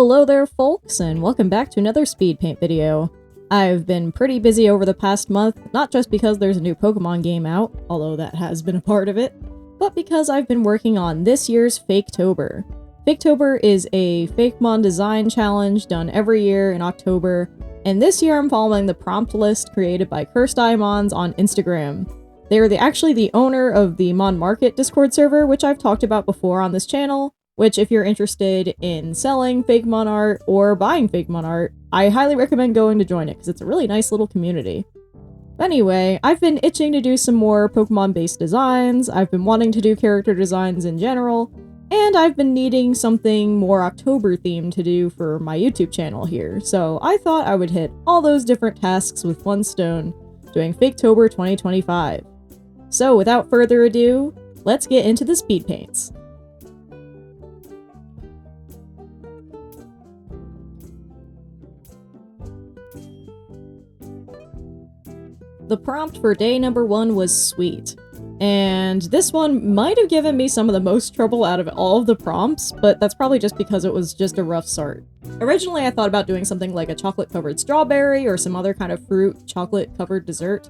Hello there folks, and welcome back to another speed paint video. I've been pretty busy over the past month, not just because there's a new Pokemon game out, although that has been a part of it, but because I've been working on this year's Faketober. Faketober is a Fakemon design challenge done every year in October, and this year I'm following the prompt list created by Cursed Mons on Instagram. They are actually the owner of the Mon Market Discord server, which I've talked about before on this channel, which if you're interested in selling Fakemon art or buying Fakemon art, I highly recommend going to join it because it's a really nice little community. Anyway, I've been itching to do some more Pokemon-based designs, I've been wanting to do character designs in general, and I've been needing something more October-themed to do for my YouTube channel here, so I thought I would hit all those different tasks with one stone, doing Faketober 2025. So without further ado, let's get into the speed paints. The prompt for day number 1 was sweet, and this one might have given me some of the most trouble out of all of the prompts, but that's probably just because it was just a rough start. Originally I thought about doing something like a chocolate-covered strawberry or some other kind of fruit chocolate-covered dessert,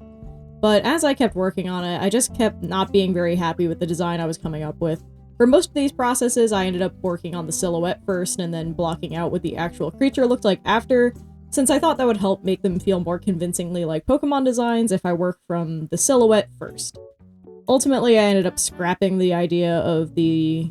but as I kept working on it, I just kept not being very happy with the design I was coming up with. For most of these processes, I ended up working on the silhouette first and then blocking out what the actual creature looked like after, since I thought that would help make them feel more convincingly like Pokemon designs if I work from the silhouette first. Ultimately, I ended up scrapping the idea of the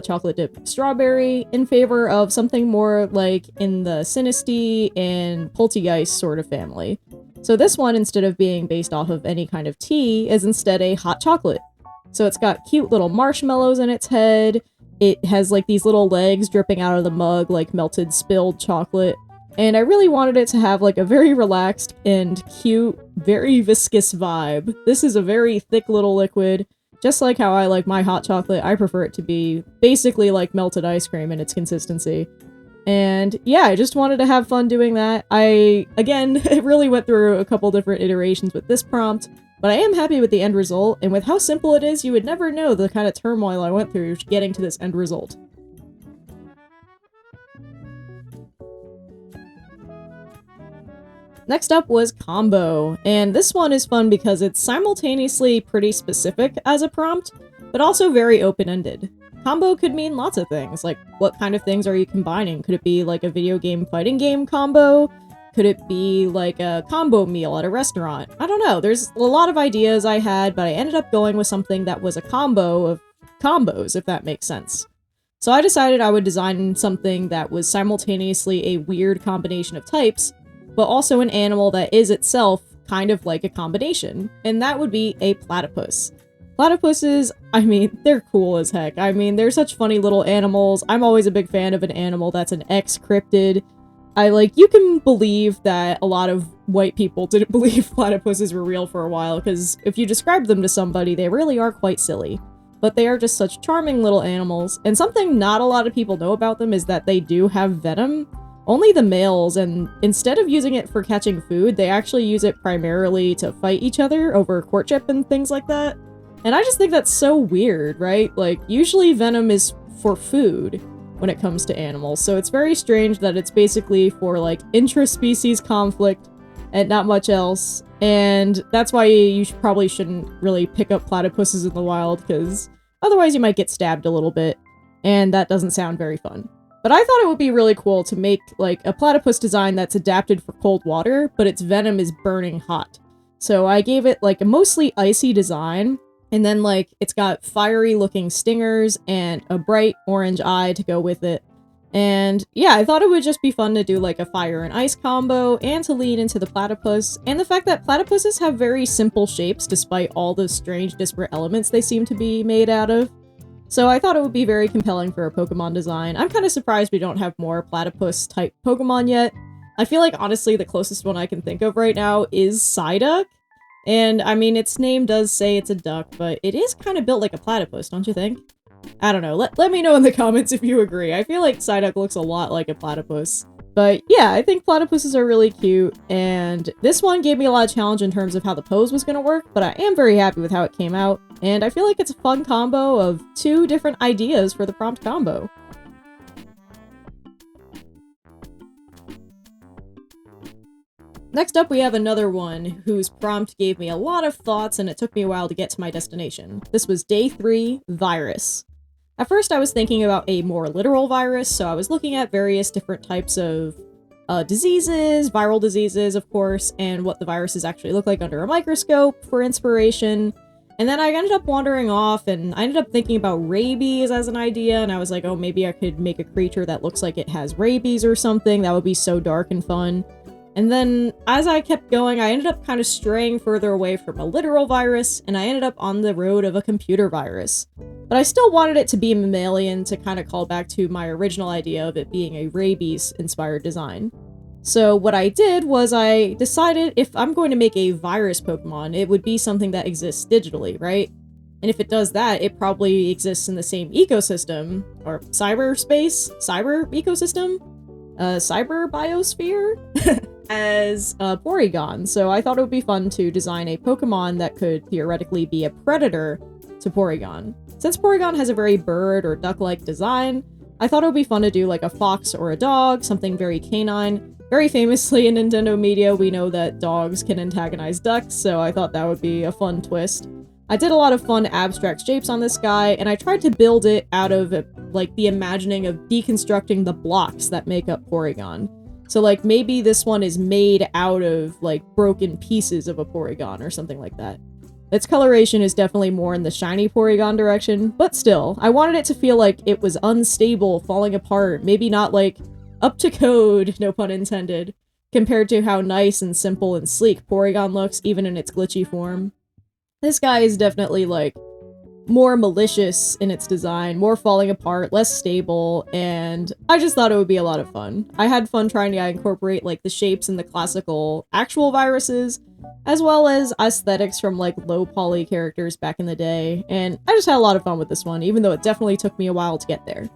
chocolate dipped strawberry in favor of something more like in the Sinistea and Poltegeist sort of family. So this one, instead of being based off of any kind of tea, is instead a hot chocolate. So it's got cute little marshmallows in its head, it has like these little legs dripping out of the mug like melted spilled chocolate, and I really wanted it to have like a very relaxed and cute, very viscous vibe. This is a very thick little liquid. Just like how I like my hot chocolate, I prefer it to be basically like melted ice cream in its consistency. And yeah, I just wanted to have fun doing that. Again, it really went through a couple different iterations with this prompt, but I am happy with the end result, and with how simple it is, you would never know the kind of turmoil I went through getting to this end result. Next up was Combo, and this one is fun because it's simultaneously pretty specific as a prompt, but also very open-ended. Combo could mean lots of things, like what kind of things are you combining? Could it be like a video game fighting game combo? Could it be like a combo meal at a restaurant? I don't know, there's a lot of ideas I had, but I ended up going with something that was a combo of combos, if that makes sense. So I decided I would design something that was simultaneously a weird combination of types, but also an animal that is itself kind of like a combination, and that would be a platypus. Platypuses, I mean, they're cool as heck. I mean, they're such funny little animals. I'm always a big fan of an animal that's an ex-cryptid. You can believe that a lot of white people didn't believe platypuses were real for a while, because if you describe them to somebody, they really are quite silly. But they are just such charming little animals, and something not a lot of people know about them is that they do have venom. Only the males, and instead of using it for catching food, they actually use it primarily to fight each other over courtship and things like that. And I just think that's so weird, right? Like, usually venom is for food when it comes to animals, so it's very strange that it's basically for, like, intra-species conflict and not much else. And that's why you probably shouldn't really pick up platypuses in the wild, because otherwise you might get stabbed a little bit, and that doesn't sound very fun. But I thought it would be really cool to make, like, a platypus design that's adapted for cold water, but its venom is burning hot. So I gave it, like, a mostly icy design, and then, like, it's got fiery-looking stingers and a bright orange eye to go with it. And yeah, I thought it would just be fun to do, like, a fire and ice combo, and to lean into the platypus, and the fact that platypuses have very simple shapes despite all the strange disparate elements they seem to be made out of. So I thought it would be very compelling for a Pokemon design. I'm kind of surprised we don't have more platypus-type Pokemon yet. I feel like, honestly, the closest one I can think of right now is Psyduck. And, I mean, its name does say it's a duck, but it is kind of built like a platypus, don't you think? I don't know, let me know in the comments if you agree. I feel like Psyduck looks a lot like a platypus. But yeah, I think platypuses are really cute, and this one gave me a lot of challenge in terms of how the pose was going to work, but I am very happy with how it came out, and I feel like it's a fun combo of 2 different ideas for the prompt combo. Next up, we have another one whose prompt gave me a lot of thoughts and it took me a while to get to my destination. This was day 3, virus. At first, I was thinking about a more literal virus, so I was looking at various different types of diseases, viral diseases, of course, and what the viruses actually look like under a microscope for inspiration. And then I ended up wandering off, and I ended up thinking about rabies as an idea, and I was like, oh, maybe I could make a creature that looks like it has rabies or something. That would be so dark and fun. And then, as I kept going, I ended up kind of straying further away from a literal virus, and I ended up on the road of a computer virus. But I still wanted it to be mammalian to kind of call back to my original idea of it being a rabies-inspired design. So what I did was I decided if I'm going to make a virus Pokemon, it would be something that exists digitally, right? And if it does that, it probably exists in the same ecosystem, or cyber ecosystem, cyber biosphere, as Porygon. So I thought it would be fun to design a Pokemon that could theoretically be a predator to Porygon. Since Porygon has a very bird or duck-like design, I thought it would be fun to do like a fox or a dog, something very canine. Very famously in Nintendo media, we know that dogs can antagonize ducks, so I thought that would be a fun twist. I did a lot of fun abstract shapes on this guy, and I tried to build it out of like the imagining of deconstructing the blocks that make up Porygon. So like maybe this one is made out of like broken pieces of a Porygon or something like that. Its coloration is definitely more in the shiny Porygon direction, but still, I wanted it to feel like it was unstable, falling apart, maybe not like up to code, no pun intended, compared to how nice and simple and sleek Porygon looks, even in its glitchy form. This guy is definitely, like, more malicious in its design, more falling apart, less stable, and I just thought it would be a lot of fun. I had fun trying to incorporate, like, the shapes and the classical actual viruses, as well as aesthetics from, like, low-poly characters back in the day, and I just had a lot of fun with this one, even though it definitely took me a while to get there.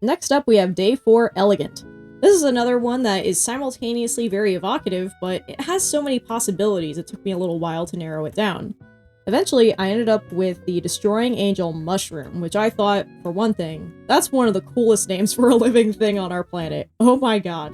Next up, we have Day 4, Elegant. This is another one that is simultaneously very evocative, but it has so many possibilities it took me a little while to narrow it down. Eventually, I ended up with the Destroying Angel Mushroom, which I thought, for one thing, that's one of the coolest names for a living thing on our planet. Oh my god.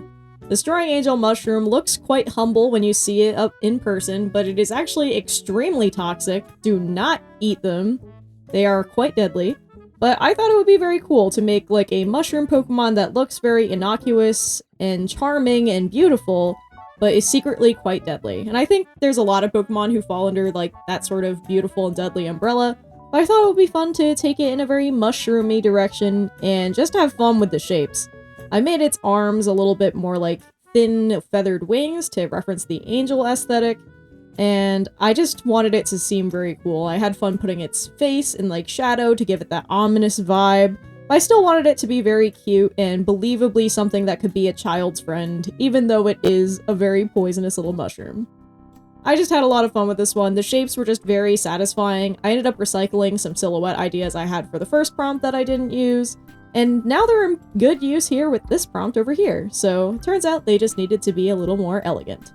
Destroying Angel Mushroom looks quite humble when you see it up in person, but it is actually extremely toxic. Do not eat them. They are quite deadly. But I thought it would be very cool to make like a mushroom Pokemon that looks very innocuous and charming and beautiful, but is secretly quite deadly. And I think there's a lot of Pokemon who fall under like that sort of beautiful and deadly umbrella, but I thought it would be fun to take it in a very mushroomy direction and just have fun with the shapes. I made its arms a little bit more like thin feathered wings to reference the angel aesthetic, and I just wanted it to seem very cool. I had fun putting its face in like shadow to give it that ominous vibe, but I still wanted it to be very cute and believably something that could be a child's friend, even though it is a very poisonous little mushroom. I just had a lot of fun with this one. The shapes were just very satisfying. I ended up recycling some silhouette ideas I had for the first prompt that I didn't use, and now they're in good use here with this prompt over here, so it turns out they just needed to be a little more elegant.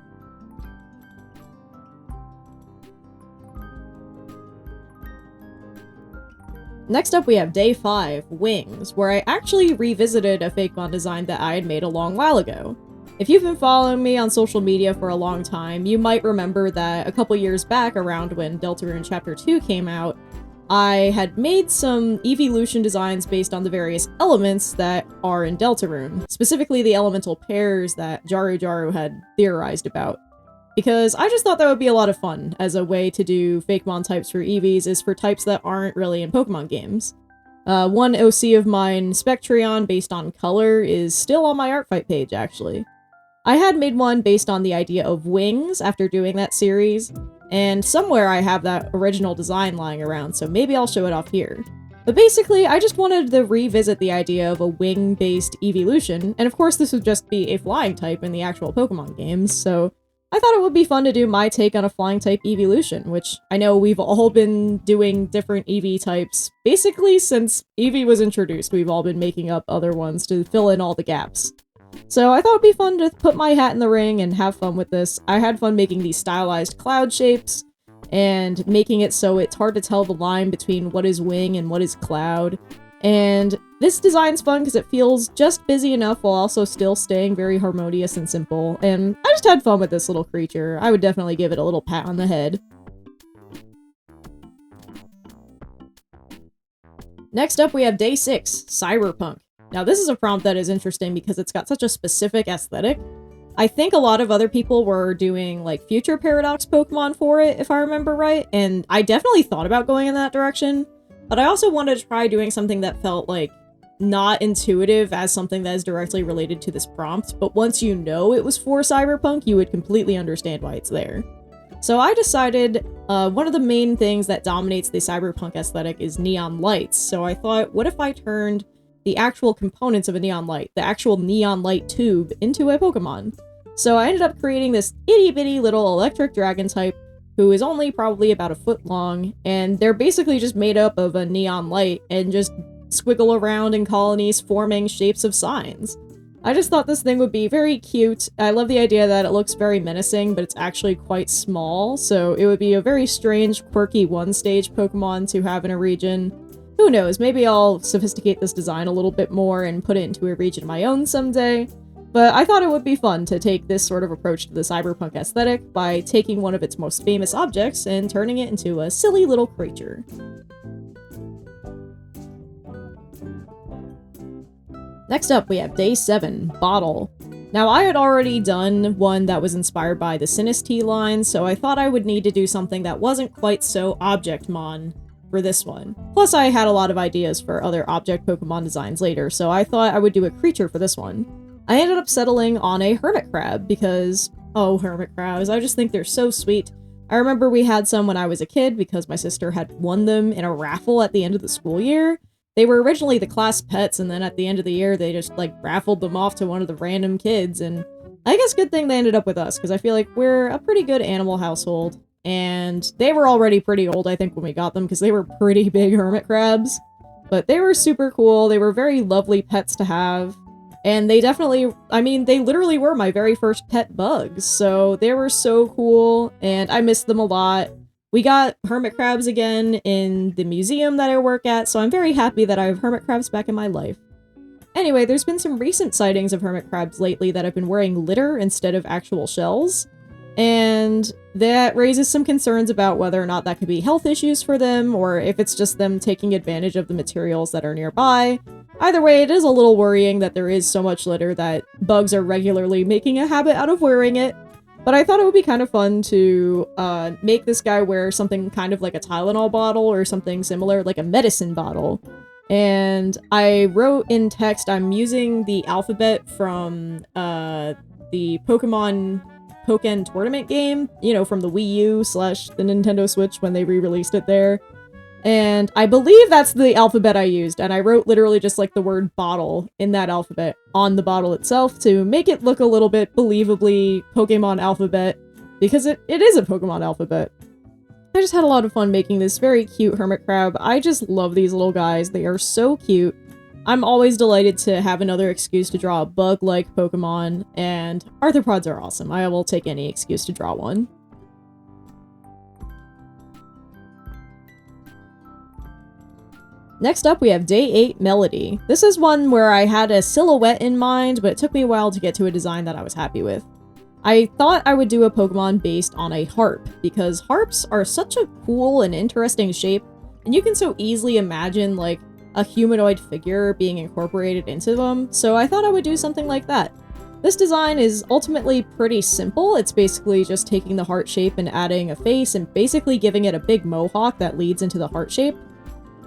Next up, we have Day 5, Wings, where I actually revisited a Fakemon design that I had made a long while ago. If you've been following me on social media for a long time, you might remember that a couple years back, around when Deltarune Chapter 2 came out, I had made some evolution designs based on the various elements that are in Deltarune, specifically the elemental pairs that Jaru Jaru had theorized about. Because I just thought that would be a lot of fun as a way to do Fakemon types for EVs is for types that aren't really in Pokemon games. One OC of mine, Spectreon, based on color, is still on my Artfight page, actually. I had made one based on the idea of wings after doing that series, and somewhere I have that original design lying around, so maybe I'll show it off here. But basically, I just wanted to revisit the idea of a wing-based evolution, and of course this would just be a flying type in the actual Pokemon games, so I thought it would be fun to do my take on a flying type evolution, which I know we've all been doing different EV types. Basically, since EV was introduced, we've all been making up other ones to fill in all the gaps. So I thought it'd be fun to put my hat in the ring and have fun with this. I had fun making these stylized cloud shapes, and making it so it's hard to tell the line between what is wing and what is cloud. And this design's fun because it feels just busy enough while also still staying very harmonious and simple, and I just had fun with this little creature. I would definitely give it a little pat on the head. Next up, we have day 6, Cyberpunk. Now this is a prompt that is interesting because it's got such a specific aesthetic. I think a lot of other people were doing like future Paradox Pokemon for it, if I remember right, and I definitely thought about going in that direction, but I also wanted to try doing something that felt like not intuitive as something that is directly related to this prompt, but once you know it was for Cyberpunk, you would completely understand why it's there. So I decided one of the main things that dominates the Cyberpunk aesthetic is neon lights, so I thought, what if I turned the actual components of a neon light, the actual neon light tube, into a Pokemon? So I ended up creating this itty-bitty little electric dragon type who is only probably about a foot long, and they're basically just made up of a neon light and just squiggle around in colonies forming shapes of signs. I just thought this thing would be very cute. I love the idea that it looks very menacing, but it's actually quite small, so it would be a very strange, quirky one-stage Pokemon to have in a region. Who knows, maybe I'll sophisticate this design a little bit more and put it into a region of my own someday. But I thought it would be fun to take this sort of approach to the Cyberpunk aesthetic by taking one of its most famous objects and turning it into a silly little creature. Next up, we have day 7, Bottle. Now, I had already done one that was inspired by the Sinistee line, so I thought I would need to do something that wasn't quite so Objectmon for this one. Plus, I had a lot of ideas for other object Pokemon designs later, so I thought I would do a creature for this one. I ended up settling on a hermit crab because, oh, hermit crabs, I just think they're so sweet. I remember we had some when I was a kid because my sister had won them in a raffle at the end of the school year. They were originally the class pets, and then at the end of the year, they just, like, raffled them off to one of the random kids, and I guess good thing they ended up with us, because I feel like we're a pretty good animal household, and they were already pretty old, I think, when we got them, because they were pretty big hermit crabs, but they were super cool, they were very lovely pets to have, and they definitely, I mean, they literally were my very first pet bugs, so they were so cool, and I missed them a lot. We got hermit crabs again in the museum that I work at, so I'm very happy that I have hermit crabs back in my life. Anyway, there's been some recent sightings of hermit crabs lately that have been wearing litter instead of actual shells, and that raises some concerns about whether or not that could be health issues for them, or if it's just them taking advantage of the materials that are nearby. Either way, it is a little worrying that there is so much litter that bugs are regularly making a habit out of wearing it. But I thought it would be kind of fun to make this guy wear something kind of like a Tylenol bottle or something similar, like a medicine bottle. And I wrote in text, I'm using the alphabet from the Pokemon Tournament game, you know, from the Wii U / the Nintendo Switch when they re-released it there. And I believe that's the alphabet I used, and I wrote literally just like the word bottle in that alphabet on the bottle itself to make it look a little bit believably Pokemon alphabet, because it is a Pokemon alphabet. I just had a lot of fun making this very cute hermit crab. I just love these little guys, they are so cute. I'm always delighted to have another excuse to draw a bug-like Pokemon, and arthropods are awesome. I will take any excuse to draw one. Next up, we have Day 8, Melody. This is one where I had a silhouette in mind, but it took me a while to get to a design that I was happy with. I thought I would do a Pokemon based on a harp, because harps are such a cool and interesting shape, and you can so easily imagine, like, a humanoid figure being incorporated into them, so I thought I would do something like that. This design is ultimately pretty simple. It's basically just taking the heart shape and adding a face and basically giving it a big mohawk that leads into the heart shape,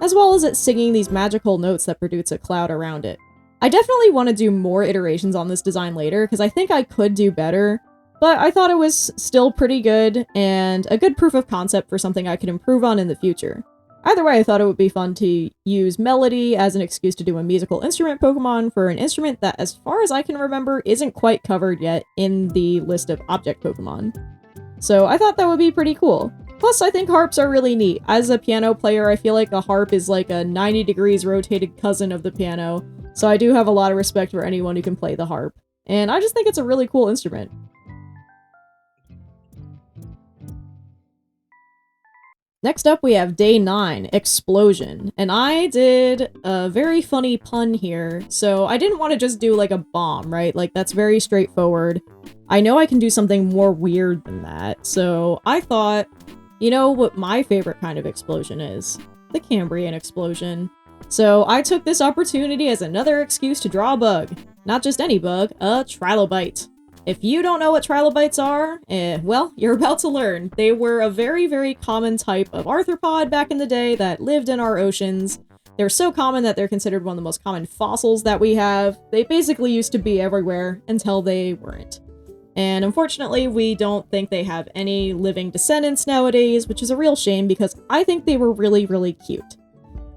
as well as it singing these magical notes that produce a cloud around it. I definitely want to do more iterations on this design later, because I think I could do better, but I thought it was still pretty good, and a good proof of concept for something I could improve on in the future. Either way, I thought it would be fun to use Melody as an excuse to do a musical instrument Pokemon for an instrument that, as far as I can remember, isn't quite covered yet in the list of object Pokemon. So I thought that would be pretty cool. Plus, I think harps are really neat. As a piano player, I feel like a harp is like a 90 degrees rotated cousin of the piano, so I do have a lot of respect for anyone who can play the harp. And I just think it's a really cool instrument. Next up, we have day 9, Explosion. And I did a very funny pun here. So I didn't want to just do like a bomb, right? Like that's very straightforward. I know I can do something more weird than that. So I thought, you know what my favorite kind of explosion is? The Cambrian explosion. So I took this opportunity as another excuse to draw a bug. Not just any bug, a trilobite. If you don't know what trilobites are, well, you're about to learn. They were a very, very common type of arthropod back in the day that lived in our oceans. They're so common that they're considered one of the most common fossils that we have. They basically used to be everywhere until they weren't. And unfortunately, we don't think they have any living descendants nowadays, which is a real shame because I think they were really, really cute.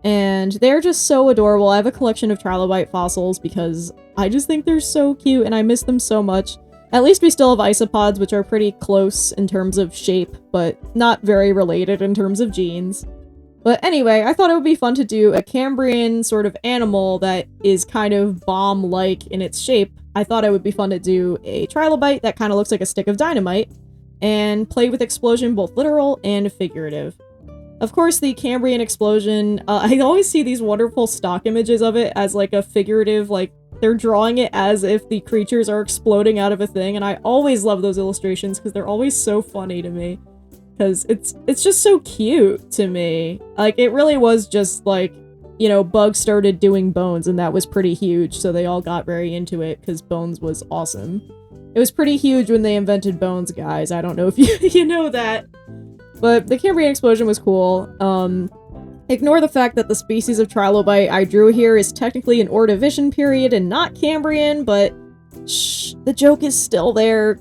And they're just so adorable. I have a collection of trilobite fossils because I just think they're so cute and I miss them so much. At least we still have isopods, which are pretty close in terms of shape, but not very related in terms of genes. But anyway, I thought it would be fun to do a Cambrian sort of animal that is kind of bomb-like in its shape. I thought it would be fun to do a trilobite that kind of looks like a stick of dynamite, and play with explosion both literal and figurative. Of course, the Cambrian explosion, I always see these wonderful stock images of it as like a figurative, like, they're drawing it as if the creatures are exploding out of a thing, and I always love those illustrations because they're always so funny to me. Because it's just so cute to me. Like, it really was just like, you know, Bugs started doing Bones and that was pretty huge, so they all got very into it because Bones was awesome. It was pretty huge when they invented Bones, guys. I don't know if you know that. But the Cambrian explosion was cool. Ignore the fact that the species of trilobite I drew here is technically an Ordovician period and not Cambrian, but shh, the joke is still there.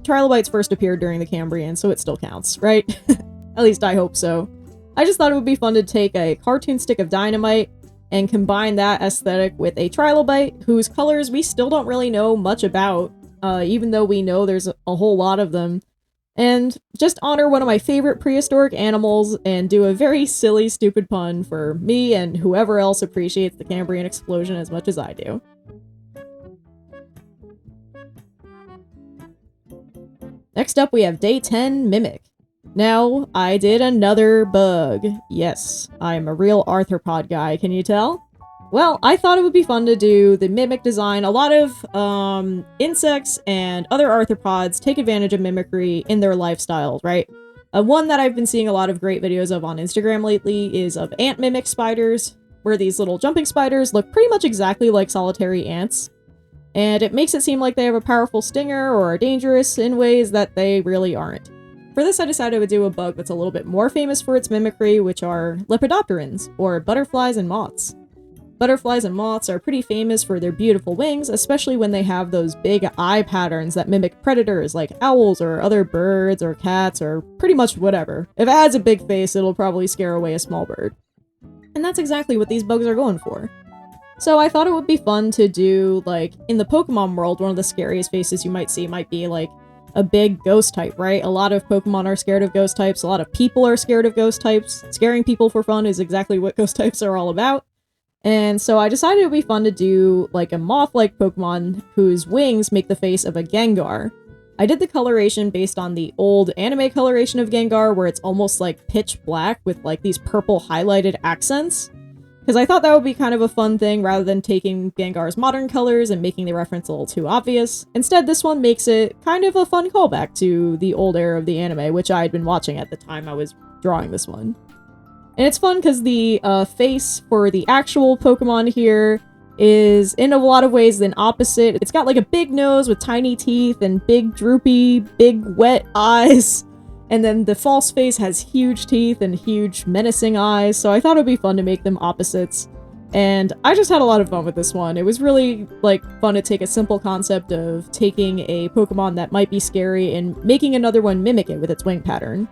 Trilobites first appeared during the Cambrian, so it still counts, right? At least I hope so. I just thought it would be fun to take a cartoon stick of dynamite and combine that aesthetic with a trilobite, whose colors we still don't really know much about, even though we know there's a whole lot of them. And just honor one of my favorite prehistoric animals and do a very silly, stupid pun for me and whoever else appreciates the Cambrian explosion as much as I do. Next up, we have Day 10, Mimic. Now, I did another bug. Yes, I'm a real arthropod guy, can you tell? Well, I thought it would be fun to do the Mimic design. A lot of insects and other arthropods take advantage of mimicry in their lifestyles, right? One that I've been seeing a lot of great videos of on Instagram lately is of ant mimic spiders, where these little jumping spiders look pretty much exactly like solitary ants. And it makes it seem like they have a powerful stinger or are dangerous in ways that they really aren't. For this, I decided I would do a bug that's a little bit more famous for its mimicry, which are lepidopterans, or butterflies and moths. Butterflies and moths are pretty famous for their beautiful wings, especially when they have those big eye patterns that mimic predators like owls or other birds or cats or pretty much whatever. If it has a big face, it'll probably scare away a small bird. And that's exactly what these bugs are going for. So I thought it would be fun to do, like, in the Pokemon world, one of the scariest faces you might see might be, like, a big ghost type, right? A lot of Pokemon are scared of ghost types, a lot of people are scared of ghost types. Scaring people for fun is exactly what ghost types are all about. And so I decided it would be fun to do, like, a moth-like Pokemon whose wings make the face of a Gengar. I did the coloration based on the old anime coloration of Gengar, where it's almost, like, pitch black with, like, these purple highlighted accents. Because I thought that would be kind of a fun thing rather than taking Gengar's modern colors and making the reference a little too obvious. Instead, this one makes it kind of a fun callback to the old era of the anime, which I had been watching at the time I was drawing this one. And it's fun because the face for the actual Pokemon here is, in a lot of ways, an opposite. It's got like a big nose with tiny teeth and big droopy, big wet eyes. And then the false face has huge teeth and huge menacing eyes, so I thought it would be fun to make them opposites. And I just had a lot of fun with this one. It was really, like, fun to take a simple concept of taking a Pokemon that might be scary and making another one mimic it with its wing pattern.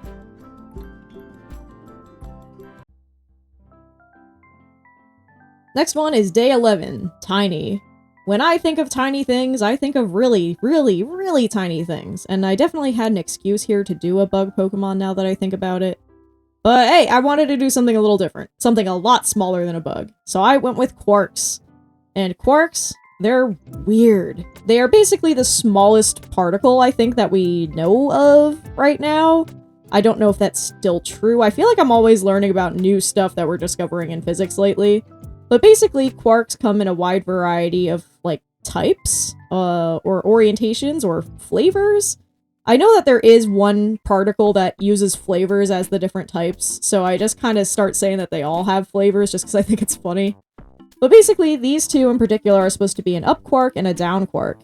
Next one is Day 11, Tiny. When I think of tiny things, I think of really, really, really tiny things, and I definitely had an excuse here to do a bug Pokemon now that I think about it. But hey, I wanted to do something a little different, something a lot smaller than a bug. So I went with quarks. And quarks, they're weird. They are basically the smallest particle, I think, that we know of right now. I don't know if that's still true. I feel like I'm always learning about new stuff that we're discovering in physics lately. But basically, quarks come in a wide variety of, like, types, or orientations, or flavors. I know that there is one particle that uses flavors as the different types, so I just kind of start saying that they all have flavors just because I think it's funny. But basically, these two in particular are supposed to be an up quark and a down quark,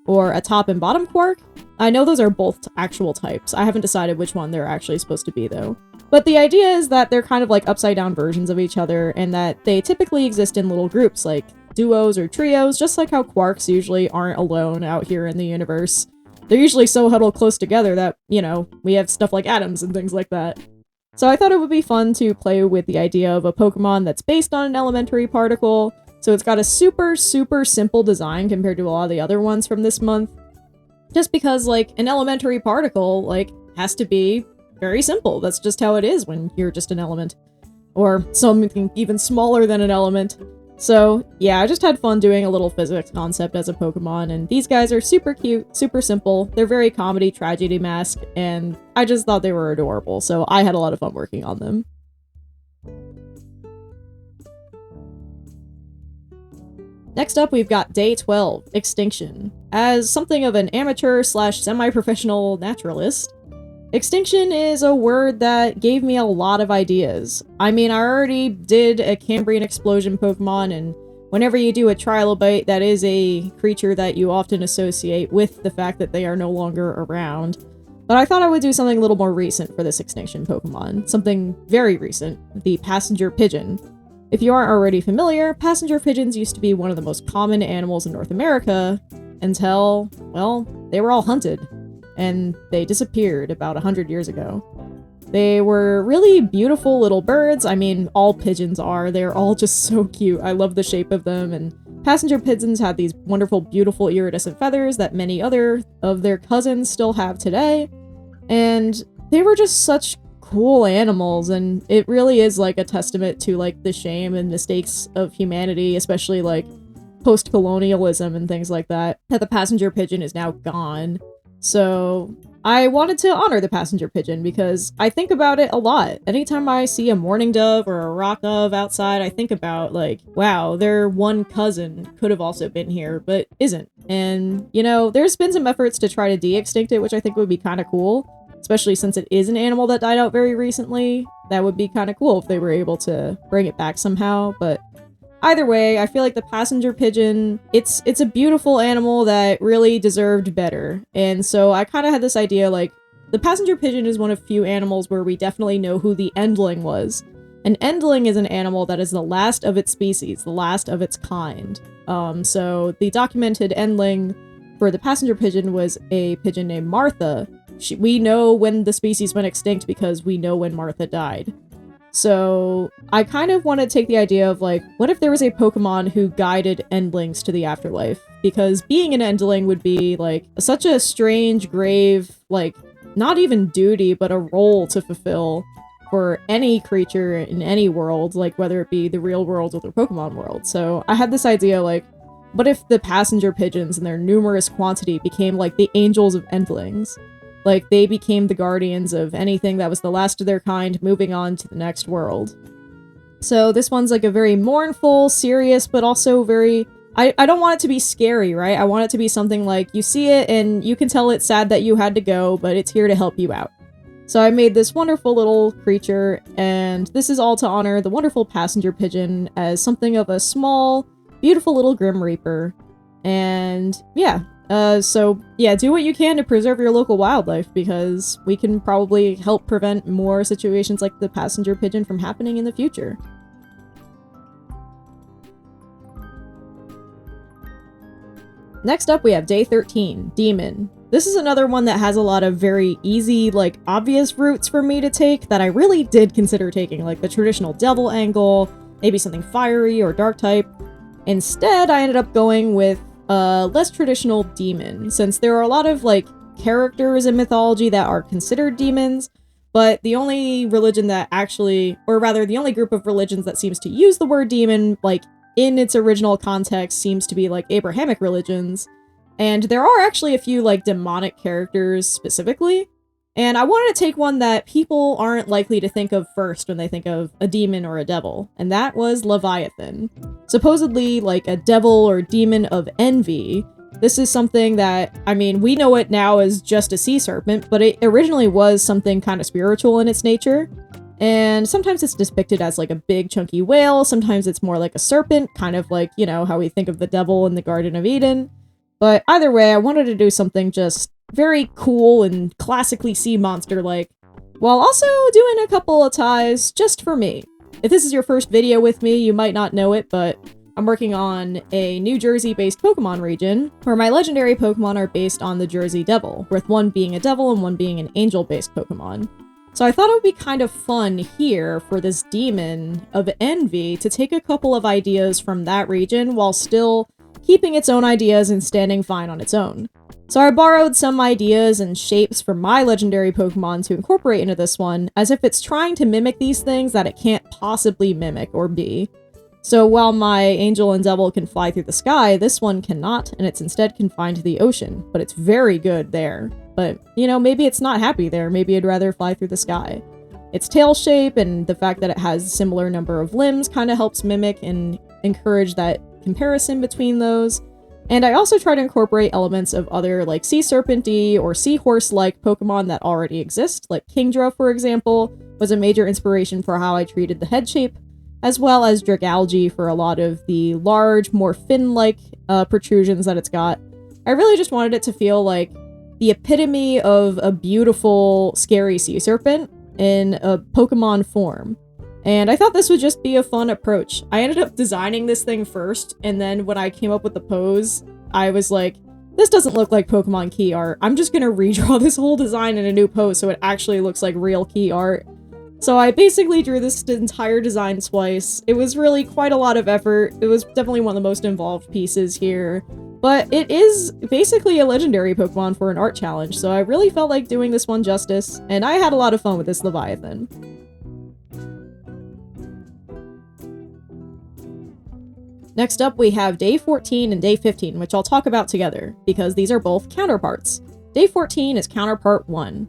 or a top and bottom quark. I know those are both actual types. I haven't decided which one they're actually supposed to be, though. But the idea is that they're kind of like upside-down versions of each other, and that they typically exist in little groups, like duos or trios, just like how quarks usually aren't alone out here in the universe. They're usually so huddled close together that, you know, we have stuff like atoms and things like that. So I thought it would be fun to play with the idea of a Pokemon that's based on an elementary particle. So it's got a super, super simple design compared to a lot of the other ones from this month. Just because, like, an elementary particle, like, has to be very simple. That's just how it is when you're just an element. Or something even smaller than an element. So, yeah, I just had fun doing a little physics concept as a Pokemon, and these guys are super cute, super simple, they're very comedy tragedy mask, and I just thought they were adorable, so I had a lot of fun working on them. Next up, we've got Day 12, Extinction. As something of an amateur slash semi-professional naturalist, extinction is a word that gave me a lot of ideas. I mean, I already did a Cambrian explosion Pokemon, and whenever you do a Trilobite, that is a creature that you often associate with the fact that they are no longer around. But I thought I would do something a little more recent for this extinction Pokemon. Something very recent, the passenger pigeon. If you aren't already familiar, passenger pigeons used to be one of the most common animals in North America until, well, they were all hunted. And they disappeared about 100 years ago. They were really beautiful little birds. I mean, all pigeons are. They're all just so cute. I love the shape of them, and passenger pigeons had these wonderful, beautiful iridescent feathers that many other of their cousins still have today. And they were just such cool animals, and it really is like a testament to like the shame and mistakes of humanity, especially like post-colonialism and things like that, that the passenger pigeon is now gone. So I wanted to honor the passenger pigeon because I think about it a lot. Anytime I see a mourning dove or a rock dove outside, I think about like, wow, their one cousin could have also been here, but isn't. And, you know, there's been some efforts to try to de-extinct it, which I think would be kind of cool, especially since it is an animal that died out very recently. That would be kind of cool if they were able to bring it back somehow, but either way, I feel like the passenger pigeon, it's a beautiful animal that really deserved better. And so I kind of had this idea, like, the passenger pigeon is one of few animals where we definitely know who the endling was. An endling is an animal that is the last of its species, the last of its kind. So the documented endling for the passenger pigeon was a pigeon named Martha. We know when the species went extinct because we know when Martha died. So I kind of want to take the idea of like, what if there was a Pokemon who guided endlings to the afterlife? Because being an endling would be like such a strange, grave, like not even duty, but a role to fulfill for any creature in any world, like whether it be the real world or the Pokemon world. So I had this idea like, what if the passenger pigeons in their numerous quantity became like the angels of endlings? Like, they became the guardians of anything that was the last of their kind, moving on to the next world. So this one's like a very mournful, serious, but also very... I don't want it to be scary, right? I want it to be something like, you see it and you can tell it's sad that you had to go, but it's here to help you out. So I made this wonderful little creature, and this is all to honor the wonderful passenger pigeon as something of a small, beautiful little Grim Reaper. And yeah. So yeah, do what you can to preserve your local wildlife, because we can probably help prevent more situations like the passenger pigeon from happening in the future. Next up, we have Day 13, Demon. This is another one that has a lot of very easy, like, obvious routes for me to take that I really did consider taking, like the traditional devil angle, maybe something fiery or dark type. Instead, I ended up going with less traditional demon, since there are a lot of like characters in mythology that are considered demons, but the only religion that actually, or rather the only group of religions that seems to use the word demon like in its original context seems to be like Abrahamic religions. And there are actually a few like demonic characters specifically, And I wanted to take one that people aren't likely to think of first when they think of a demon or a devil, and that was Leviathan. Supposedly, like a devil or demon of envy. This is something that, I mean, we know it now as just a sea serpent, but it originally was something kind of spiritual in its nature. And sometimes it's depicted as like a big chunky whale, sometimes it's more like a serpent, kind of like, you know, how we think of the devil in the Garden of Eden. But either way, I wanted to do something just very cool and classically sea monster-like, while also doing a couple of ties just for me. If this is your first video with me, you might not know it, but I'm working on a New Jersey-based Pokemon region, where my legendary Pokemon are based on the Jersey Devil, with one being a devil and one being an angel-based Pokemon. So I thought it would be kind of fun here for this demon of envy to take a couple of ideas from that region while still keeping its own ideas and standing fine on its own. So I borrowed some ideas and shapes from my legendary Pokemon to incorporate into this one, as if it's trying to mimic these things that it can't possibly mimic or be. So while my angel and devil can fly through the sky, this one cannot, and it's instead confined to the ocean, but it's very good there. But, you know, maybe it's not happy there, maybe it'd rather fly through the sky. Its tail shape and the fact that it has a similar number of limbs kind of helps mimic and encourage that comparison between those. And I also try to incorporate elements of other, like, sea serpent-y or seahorse-like Pokemon that already exist, like Kingdra, for example, was a major inspiration for how I treated the head shape, as well as Dragalge for a lot of the large, more fin-like protrusions that it's got. I really just wanted it to feel like the epitome of a beautiful, scary sea serpent in a Pokemon form. And I thought this would just be a fun approach. I ended up designing this thing first, and then when I came up with the pose, I was like, this doesn't look like Pokemon key art. I'm just gonna redraw this whole design in a new pose so it actually looks like real key art. So I basically drew this entire design twice. It was really quite a lot of effort. It was definitely one of the most involved pieces here. But it is basically a legendary Pokemon for an art challenge, so I really felt like doing this one justice, and I had a lot of fun with this Leviathan. Next up, we have Day 14 and Day 15, which I'll talk about together, because these are both counterparts. Day 14 is Counterpart 1.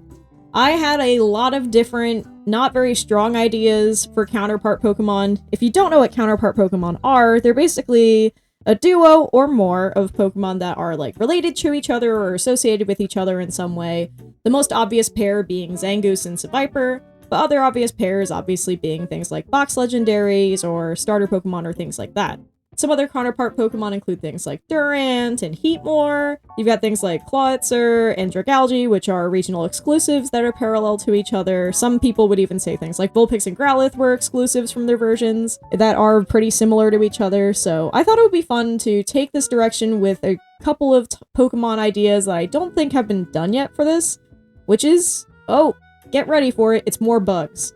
I had a lot of different, not very strong ideas for counterpart Pokemon. If you don't know what counterpart Pokemon are, they're basically a duo or more of Pokemon that are like related to each other or associated with each other in some way. The most obvious pair being Zangoose and Seviper, but other obvious pairs obviously being things like box legendaries or starter Pokemon or things like that. Some other counterpart Pokemon include things like Durant and Heatmore. You've got things like Clawitzer and Dragalge, which are regional exclusives that are parallel to each other. Some people would even say things like Vulpix and Growlithe were exclusives from their versions that are pretty similar to each other. So I thought it would be fun to take this direction with a couple of Pokemon ideas that I don't think have been done yet for this, which is, oh, get ready for it, it's more bugs.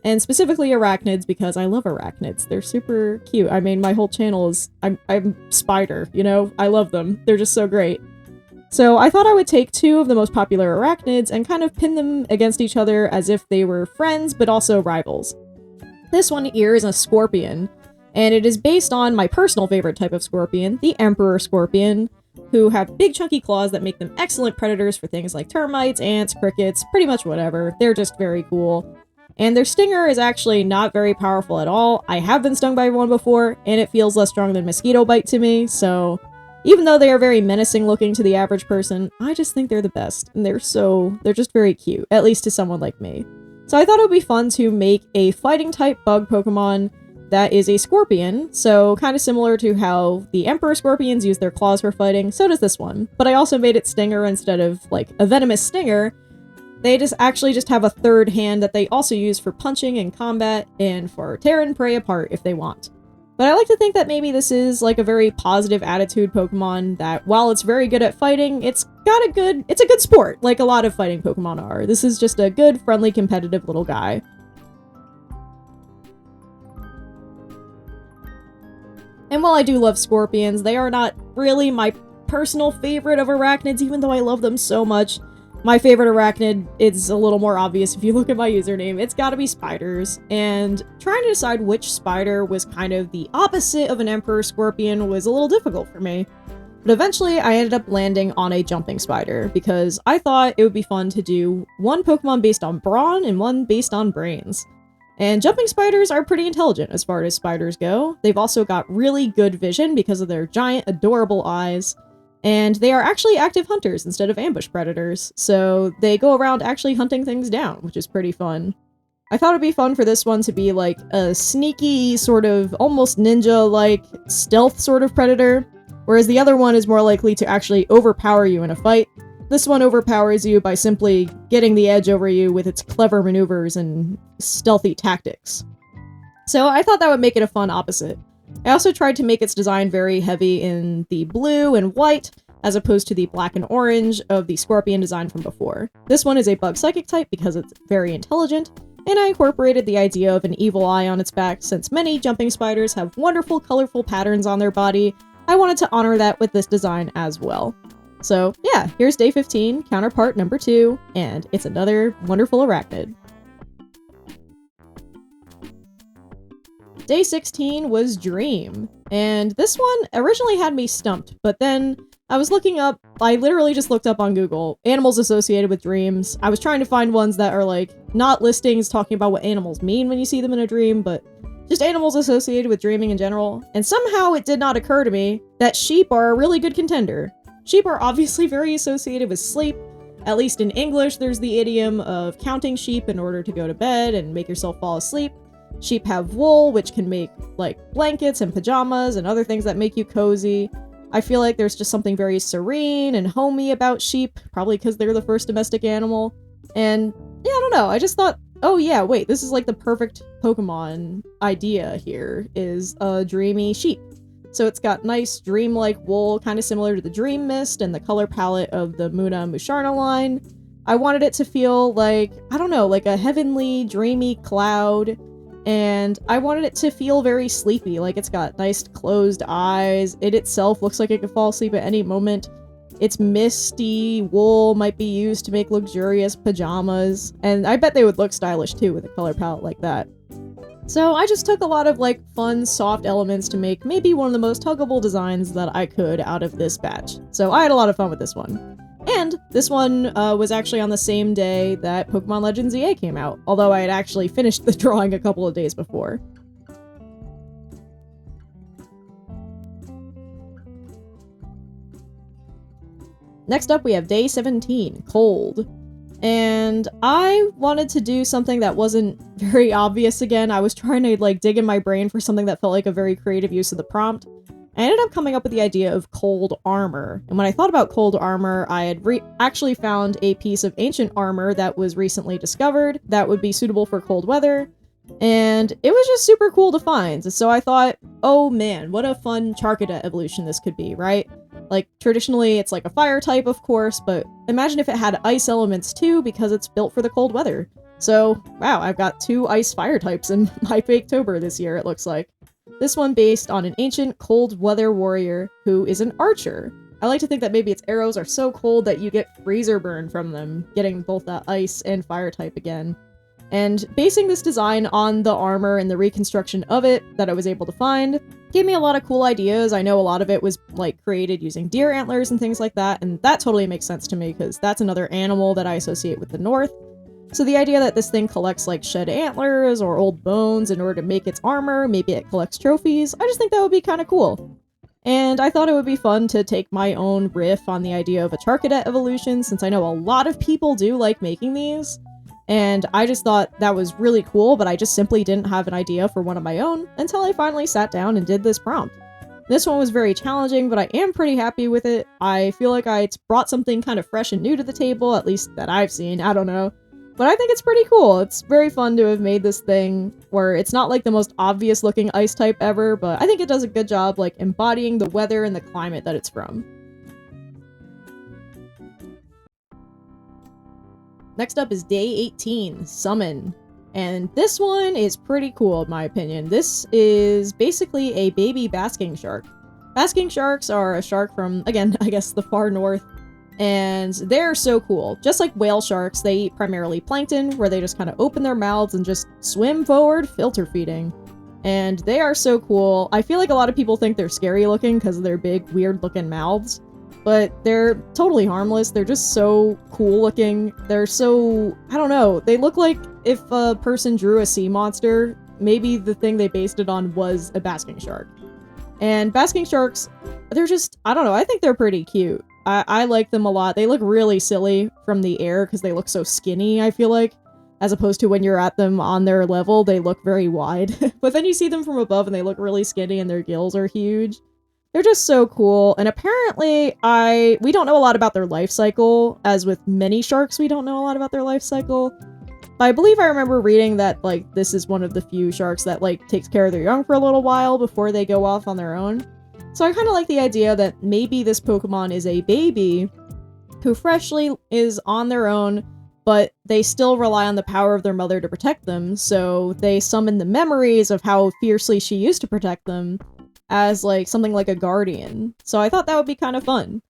And specifically arachnids, because I love arachnids. They're super cute. I mean, my whole channel is... I'm Spider, you know? I love them. They're just so great. So I thought I would take two of the most popular arachnids and kind of pin them against each other as if they were friends, but also rivals. This one here is a scorpion, and it is based on my personal favorite type of scorpion, the Emperor Scorpion, who have big chunky claws that make them excellent predators for things like termites, ants, crickets, pretty much whatever. They're just very cool. And their stinger is actually not very powerful at all. I have been stung by one before, and it feels less strong than mosquito bite to me, so even though they are very menacing looking to the average person, I just think they're the best, and they're just very cute, at least to someone like me. So I thought it would be fun to make a fighting type bug Pokemon that is a scorpion, so kind of similar to how the Emperor Scorpions use their claws for fighting, so does this one. But I also made it stinger instead of, like, a venomous stinger. They actually just have a third hand that they also use for punching in combat and for tearing prey apart if they want. But I like to think that maybe this is like a very positive attitude Pokemon that while it's very good at fighting, it's a good sport, like a lot of fighting Pokemon are. This is just a good, friendly, competitive little guy. And while I do love scorpions, they are not really my personal favorite of arachnids, even though I love them so much. My favorite arachnid is a little more obvious if you look at my username. It's gotta be spiders. And trying to decide which spider was kind of the opposite of an Emperor Scorpion was a little difficult for me. But eventually I ended up landing on a jumping spider because I thought it would be fun to do one Pokemon based on brawn and one based on brains. And jumping spiders are pretty intelligent as far as spiders go. They've also got really good vision because of their giant, adorable eyes. And they are actually active hunters instead of ambush predators, so they go around actually hunting things down, which is pretty fun. I thought it'd be fun for this one to be like a sneaky, sort of almost ninja-like stealth sort of predator, whereas the other one is more likely to actually overpower you in a fight. This one overpowers you by simply getting the edge over you with its clever maneuvers and stealthy tactics. So I thought that would make it a fun opposite. I also tried to make its design very heavy in the blue and white, as opposed to the black and orange of the Scorpion design from before. This one is a bug psychic type because it's very intelligent, and I incorporated the idea of an evil eye on its back. Since many jumping spiders have wonderful, colorful patterns on their body, I wanted to honor that with this design as well. So yeah, here's day 15, counterpart number 2, and it's another wonderful arachnid. Day 16 was Dream, and this one originally had me stumped, but then I was looking up, I literally just looked up on Google, animals associated with dreams. I was trying to find ones that are like, not listings talking about what animals mean when you see them in a dream, but just animals associated with dreaming in general. And somehow it did not occur to me that sheep are a really good contender. Sheep are obviously very associated with sleep. At least in English, there's the idiom of counting sheep in order to go to bed and make yourself fall asleep. Sheep have wool, which can make, like, blankets and pajamas and other things that make you cozy. I feel like there's just something very serene and homey about sheep, probably because they're the first domestic animal. And, yeah, I don't know, I just thought, oh yeah, wait, this is like the perfect Pokemon idea here, is a dreamy sheep. So it's got nice dream-like wool, kind of similar to the Dream Mist and the color palette of the Muna and Musharna line. I wanted it to feel like, I don't know, like a heavenly, dreamy cloud. And I wanted it to feel very sleepy, like it's got nice closed eyes. It itself looks like it could fall asleep at any moment. Its misty wool might be used to make luxurious pajamas, and I bet they would look stylish too with a color palette like that. So I just took a lot of like fun, soft elements to make maybe one of the most huggable designs that I could out of this batch. So I had a lot of fun with this one. And this one was actually on the same day that Pokemon Legends EA came out, although I had actually finished the drawing a couple of days before. Next up, we have day 17, Cold. And I wanted to do something that wasn't very obvious again. I was trying to like dig in my brain for something that felt like a very creative use of the prompt. I ended up coming up with the idea of cold armor. And when I thought about cold armor, I had actually found a piece of ancient armor that was recently discovered that would be suitable for cold weather. And it was just super cool to find. So I thought, oh man, what a fun Charcadet evolution this could be, right? Like, traditionally, it's like a fire type, of course, but imagine if it had ice elements too, because it's built for the cold weather. So, wow, I've got 2 ice-fire types in my Faketober this year, it looks like. This one based on an ancient cold weather warrior who is an archer. I like to think that maybe its arrows are so cold that you get freezer burn from them, getting both that ice and fire type again. And basing this design on the armor and the reconstruction of it that I was able to find gave me a lot of cool ideas. I know a lot of it was like created using deer antlers and things like that, and that totally makes sense to me because that's another animal that I associate with the north. So the idea that this thing collects like shed antlers or old bones in order to make its armor, maybe it collects trophies, I just think that would be kind of cool. And I thought it would be fun to take my own riff on the idea of a Charcadet evolution, since I know a lot of people do like making these. And I just thought that was really cool, but I just simply didn't have an idea for one of my own until I finally sat down and did this prompt. This one was very challenging, but I am pretty happy with it. I feel like I brought something kind of fresh and new to the table, at least that I've seen, I don't know. But I think it's pretty cool. It's very fun to have made this thing where it's not like the most obvious looking ice type ever, but I think it does a good job like embodying the weather and the climate that it's from. Next up is day 18, Summon. And this one is pretty cool in my opinion. This is basically a baby basking shark. Basking sharks are a shark from, again, I guess the far north. And they're so cool. Just like whale sharks, they eat primarily plankton, where they just kind of open their mouths and just swim forward, filter feeding. And they are so cool. I feel like a lot of people think they're scary looking because of their big, weird looking mouths. But they're totally harmless. They're just so cool looking. They're so, I don't know. They look like if a person drew a sea monster, maybe the thing they based it on was a basking shark. And basking sharks, they're just, I don't know, I think they're pretty cute. I like them a lot. They look really silly from the air because they look so skinny, I feel like. As opposed to when you're at them on their level, they look very wide. But then you see them from above and they look really skinny and their gills are huge. They're just so cool. And apparently, we don't know a lot about their life cycle. As with many sharks, we don't know a lot about their life cycle. But I believe I remember reading that, like, this is one of the few sharks that, like, takes care of their young for a little while before they go off on their own. So I kind of like the idea that maybe this Pokemon is a baby who freshly is on their own, but they still rely on the power of their mother to protect them, so they summon the memories of how fiercely she used to protect them as, like, something like a guardian. So I thought that would be kind of fun.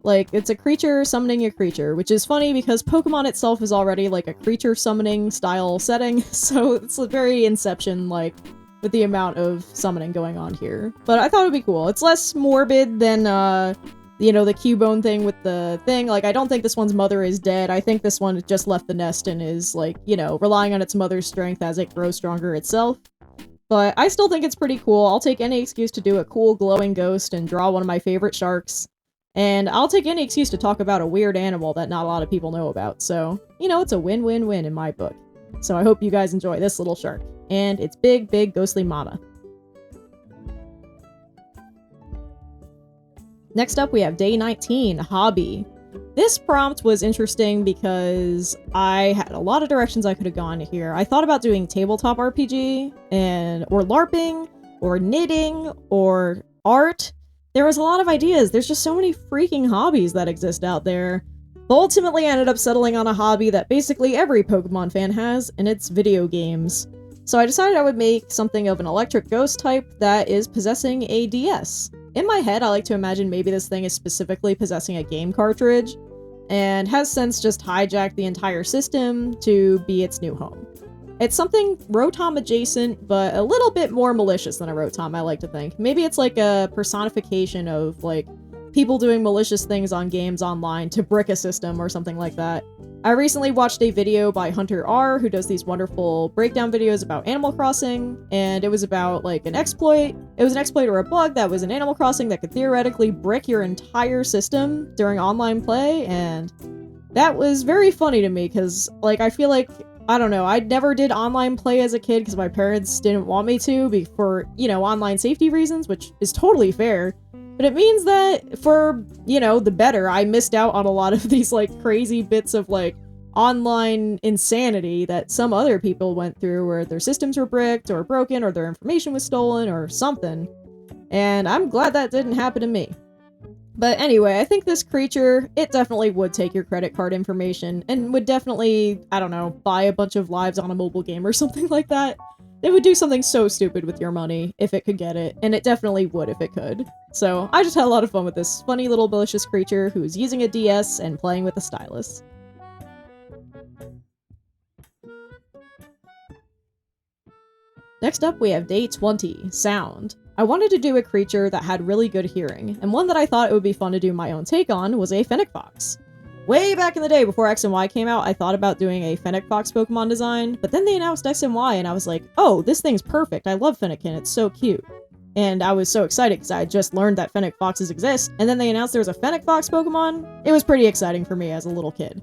Like, it's a creature summoning a creature, which is funny because Pokemon itself is already, like, a creature summoning style setting, so it's very Inception-like with the amount of summoning going on here. But I thought it would be cool. It's less morbid than, you know, the Cubone thing with the thing. Like, I don't think this one's mother is dead. I think this one just left the nest and is, like, you know, relying on its mother's strength as it grows stronger itself. But I still think it's pretty cool. I'll take any excuse to do a cool glowing ghost and draw one of my favorite sharks. And I'll take any excuse to talk about a weird animal that not a lot of people know about. So, you know, it's a win-win-win in my book. So I hope you guys enjoy this little shark. And its big, big ghostly mama. Next up, we have Day 19, Hobby. This prompt was interesting because I had a lot of directions I could have gone here. I thought about doing tabletop RPG, or LARPing, or knitting, or art. There was a lot of ideas. There's just so many freaking hobbies that exist out there. But ultimately ended up settling on a hobby that basically every Pokemon fan has, and it's video games. So I decided I would make something of an electric ghost type that is possessing a DS. In my head, I like to imagine maybe this thing is specifically possessing a game cartridge, and has since just hijacked the entire system to be its new home. It's something Rotom adjacent, but a little bit more malicious than a Rotom, I like to think. Maybe it's like a personification of, like, people doing malicious things on games online to brick a system or something like that. I recently watched a video by Hunter R, who does these wonderful breakdown videos about Animal Crossing, and it was about, like, an exploit. It was an exploit or a bug that was in Animal Crossing that could theoretically brick your entire system during online play, and that was very funny to me, because, like, I feel like, I don't know, I never did online play as a kid because my parents didn't want me to for, you know, online safety reasons, which is totally fair. But it means that for, you know, the better, I missed out on a lot of these, like, crazy bits of, like, online insanity that some other people went through where their systems were bricked or broken or their information was stolen or something. And I'm glad that didn't happen to me. But anyway, I think this creature, it definitely would take your credit card information and would definitely, I don't know, buy a bunch of lives on a mobile game or something like that. It would do something so stupid with your money if it could get it, and it definitely would if it could. So I just had a lot of fun with this funny little malicious creature who's using a DS and playing with a stylus. Next up, we have Day 20, Sound. I wanted to do a creature that had really good hearing, and one that I thought it would be fun to do my own take on was a Fennec Fox. Way back in the day, before X and Y came out, I thought about doing a Fennec Fox Pokemon design, but then they announced X and Y, and I was like, oh, this thing's perfect, I love Fennekin, it's so cute. And I was so excited because I had just learned that Fennec Foxes exist, and then they announced there was a Fennec Fox Pokemon. It was pretty exciting for me as a little kid.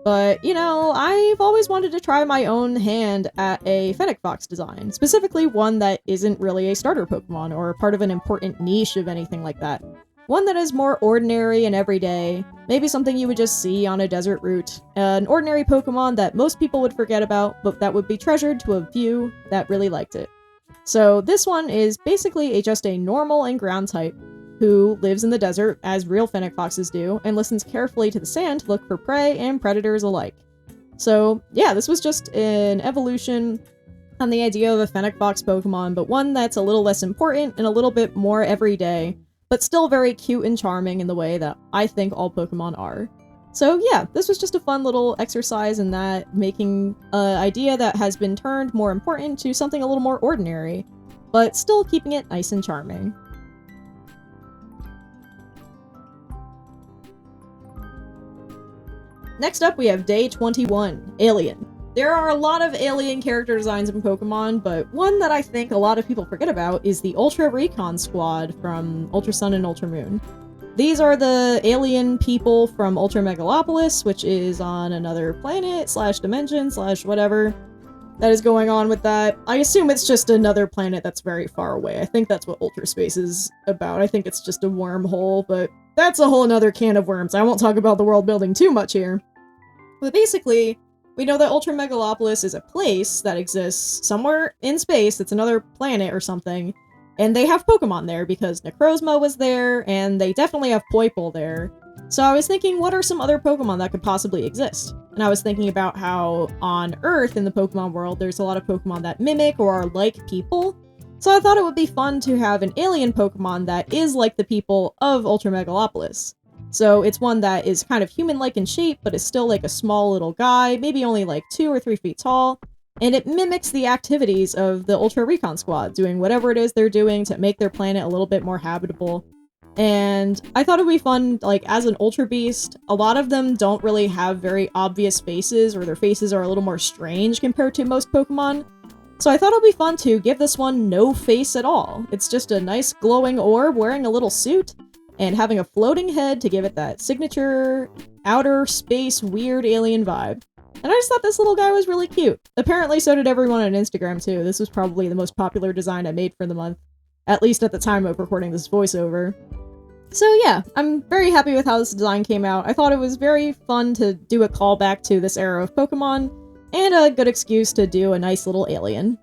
But, you know, I've always wanted to try my own hand at a Fennec Fox design, specifically one that isn't really a starter Pokemon or part of an important niche of anything like that. One that is more ordinary and everyday, maybe something you would just see on a desert route, an ordinary Pokemon that most people would forget about, but that would be treasured to a few that really liked it. So this one is basically just a normal and ground type, who lives in the desert, as real Fennec Foxes do, and listens carefully to the sand to look for prey and predators alike. So yeah, this was just an evolution on the idea of a Fennec Fox Pokemon, but one that's a little less important and a little bit more everyday, but still very cute and charming in the way that I think all Pokemon are. So yeah, this was just a fun little exercise in that, making an idea that has been turned more important to something a little more ordinary. but still keeping it nice and charming. Next up, we have Day 21, Alien. There are a lot of alien character designs in Pokemon, but one that I think a lot of people forget about is the Ultra Recon Squad from Ultra Sun and Ultra Moon. These are the alien people from Ultra Megalopolis, which is on another planet slash dimension slash whatever that is going on with that. I assume it's just another planet that's very far away. I think that's what Ultra Space is about. I think it's just a wormhole, but that's a whole another can of worms. I won't talk about the world building too much here. But basically, we know that Ultra Megalopolis is a place that exists somewhere in space. It's another planet or something. And they have Pokemon there because Necrozma was there, and they definitely have Poipole there. So I was thinking, what are some other Pokemon that could possibly exist? And I was thinking about how on Earth in the Pokemon world, there's a lot of Pokemon that mimic or are like people. So I thought it would be fun to have an alien Pokemon that is like the people of Ultra Megalopolis. So it's one that is kind of human-like in shape, but is still like a small little guy, maybe only like 2 or 3 feet tall. And it mimics the activities of the Ultra Recon Squad, doing whatever it is they're doing to make their planet a little bit more habitable. And I thought it would be fun, like, as an Ultra Beast, a lot of them don't really have very obvious faces, or their faces are a little more strange compared to most Pokemon. So I thought it would be fun to give this one no face at all. It's just a nice glowing orb wearing a little suit, and having a floating head to give it that signature outer space weird alien vibe. And I just thought this little guy was really cute. Apparently so did everyone on Instagram too. This was probably the most popular design I made for the month, at least at the time of recording this voiceover. So yeah, I'm very happy with how this design came out. I thought it was very fun to do a callback to this era of Pokemon, and a good excuse to do a nice little alien.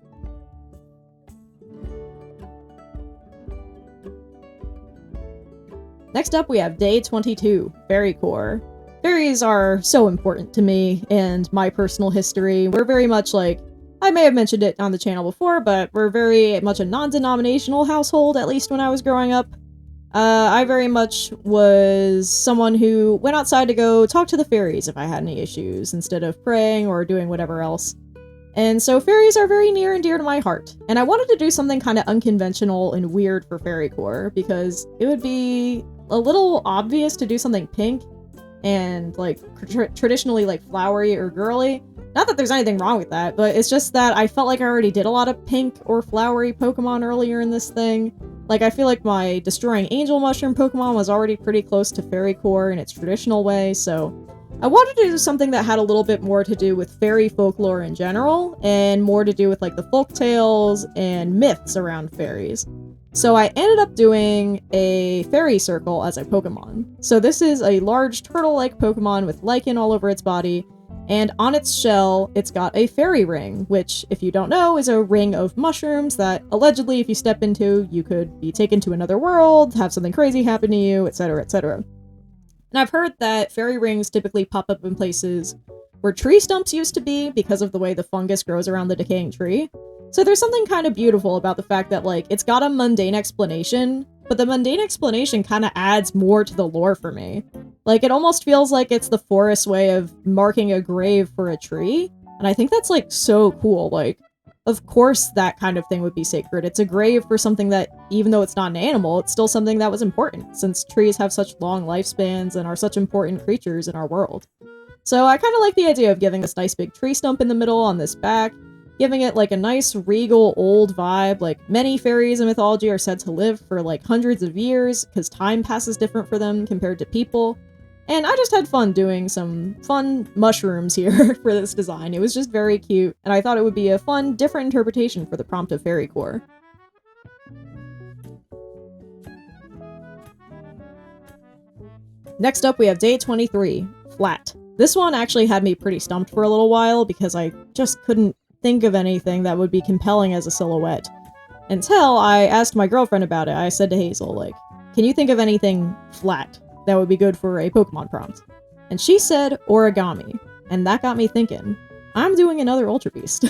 Next up, we have Day 22, Fairy Core. Fairies are so important to me and my personal history. We're very much like, I may have mentioned it on the channel before, but we're very much a non-denominational household, at least when I was growing up. I very much was someone who went outside to go talk to the fairies if I had any issues, instead of praying or doing whatever else. And so fairies are very near and dear to my heart. And I wanted to do something kind of unconventional and weird for Fairy Core, because it would be a little obvious to do something pink and like traditionally like flowery or girly. Not that there's anything wrong with that, but it's just that I felt like I already did a lot of pink or flowery Pokemon earlier in this thing. Like, I feel like my Destroying Angel Mushroom Pokemon was already pretty close to Fairy Core in its traditional way, so I wanted to do something that had a little bit more to do with fairy folklore in general, and more to do with like the folk tales and myths around fairies. So I ended up doing a fairy circle as a Pokemon. So this is a large turtle-like Pokemon with lichen all over its body, and on its shell, it's got a fairy ring, which, if you don't know, is a ring of mushrooms that, allegedly, if you step into, you could be taken to another world, have something crazy happen to you, etc., etc. And I've heard that fairy rings typically pop up in places where tree stumps used to be because of the way the fungus grows around the decaying tree. So there's something kind of beautiful about the fact that, like, it's got a mundane explanation, but the mundane explanation kind of adds more to the lore for me. Like, it almost feels like it's the forest's way of marking a grave for a tree, and I think that's, like, so cool. Like, of course that kind of thing would be sacred. It's a grave for something that, even though it's not an animal, it's still something that was important, since trees have such long lifespans and are such important creatures in our world. So I kind of like the idea of giving this nice big tree stump in the middle on this back, giving it like a nice regal old vibe. Like, many fairies in mythology are said to live for like hundreds of years because time passes different for them compared to people. And I just had fun doing some fun mushrooms here for this design. It was just very cute, and I thought it would be a fun, different interpretation for the prompt of Fairy Core. Next up, we have Day 23, Flat. This one actually had me pretty stumped for a little while because I just couldn't think of anything that would be compelling as a silhouette. Until I asked my girlfriend about it. I said to Hazel, like, can you think of anything flat that would be good for a Pokemon prompt? And she said origami. And that got me thinking, I'm doing another Ultra Beast.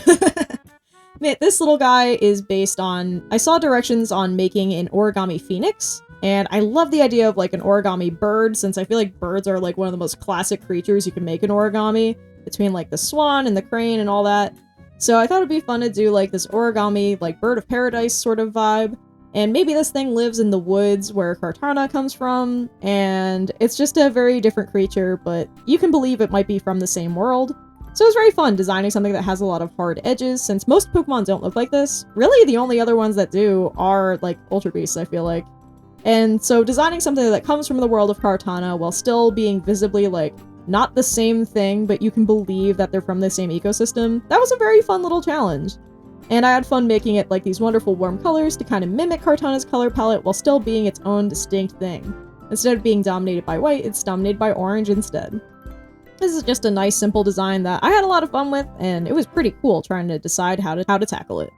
Man, this little guy is based on... I saw directions on making an origami phoenix, and I love the idea of like an origami bird, since I feel like birds are like one of the most classic creatures you can make in origami, between like the swan and the crane and all that. So I thought it'd be fun to do like this origami, like bird of paradise sort of vibe. And maybe this thing lives in the woods where Kartana comes from, and it's just a very different creature, but you can believe it might be from the same world. So it was very fun designing something that has a lot of hard edges, since most Pokemon don't look like this. Really, the only other ones that do are, like, Ultra Beasts, I feel like. And so designing something that comes from the world of Kartana while still being visibly, like, not the same thing, but you can believe that they're from the same ecosystem, that was a very fun little challenge. And I had fun making it, like, these wonderful warm colors to kind of mimic Kartana's color palette while still being its own distinct thing. Instead of being dominated by white, it's dominated by orange instead. This is just a nice, simple design that I had a lot of fun with, and it was pretty cool trying to decide how to tackle it.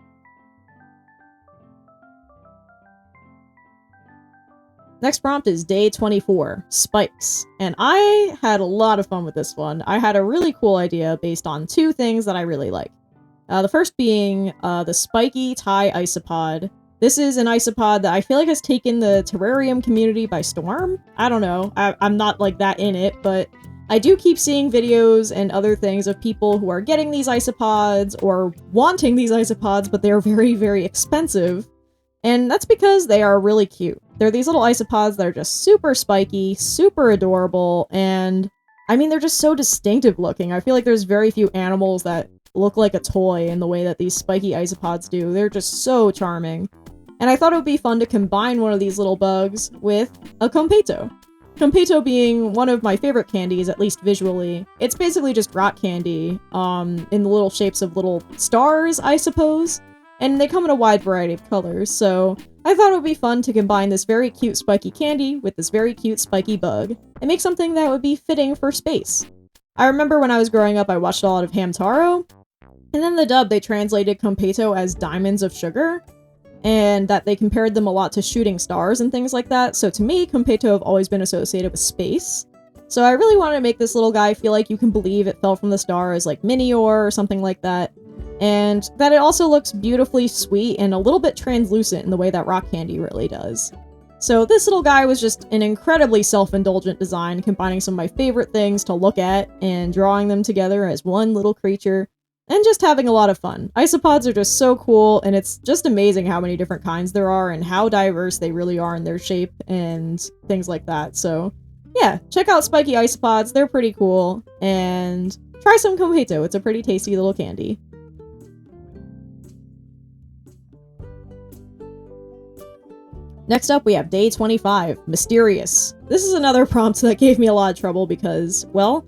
Next prompt is day 24, Spikes. And I had a lot of fun with this one. I had a really cool idea based on two things that I really like. The first being the Spiky Tie Isopod. This is an isopod that I feel like has taken the terrarium community by storm. I don't know, I'm not like that in it, but I do keep seeing videos and other things of people who are getting these isopods or wanting these isopods, but they are very, very expensive. And that's because they are really cute. They're these little isopods that are just super spiky, super adorable, and I mean, they're just so distinctive looking. I feel like there's very few animals that look like a toy in the way that these spiky isopods do. They're just so charming. And I thought it would be fun to combine one of these little bugs with a Competo. Competo being one of my favorite candies, at least visually. It's basically just rock candy, in the little shapes of little stars, I suppose. And they come in a wide variety of colors, so I thought it would be fun to combine this very cute spiky candy with this very cute spiky bug, and make something that would be fitting for space. I remember when I was growing up, I watched a lot of Hamtaro, and in the dub they translated Competo as diamonds of sugar, and that they compared them a lot to shooting stars and things like that, so to me, Competo have always been associated with space. So I really wanted to make this little guy feel like you can believe it fell from the stars, like Minior or something like that, and that it also looks beautifully sweet and a little bit translucent in the way that rock candy really does. So this little guy was just an incredibly self-indulgent design, combining some of my favorite things to look at and drawing them together as one little creature, and just having a lot of fun. Isopods are just so cool, and it's just amazing how many different kinds there are and how diverse they really are in their shape and things like that. So yeah, check out Spiky Isopods, they're pretty cool, and try some Competo, it's a pretty tasty little candy. Next up, we have day 25, Mysterious. This is another prompt that gave me a lot of trouble because, well,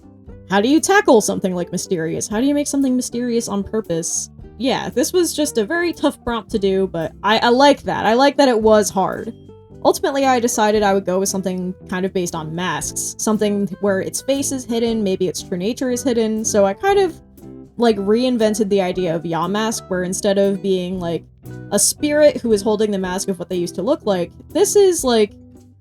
how do you tackle something like Mysterious? How do you make something mysterious on purpose? Yeah, this was just a very tough prompt to do, but I like that. I like that it was hard. Ultimately, I decided I would go with something kind of based on masks. Something where its face is hidden, maybe its true nature is hidden, so I kind of, like, reinvented the idea of Yamask, where instead of being, like, a spirit who is holding the mask of what they used to look like, this is, like,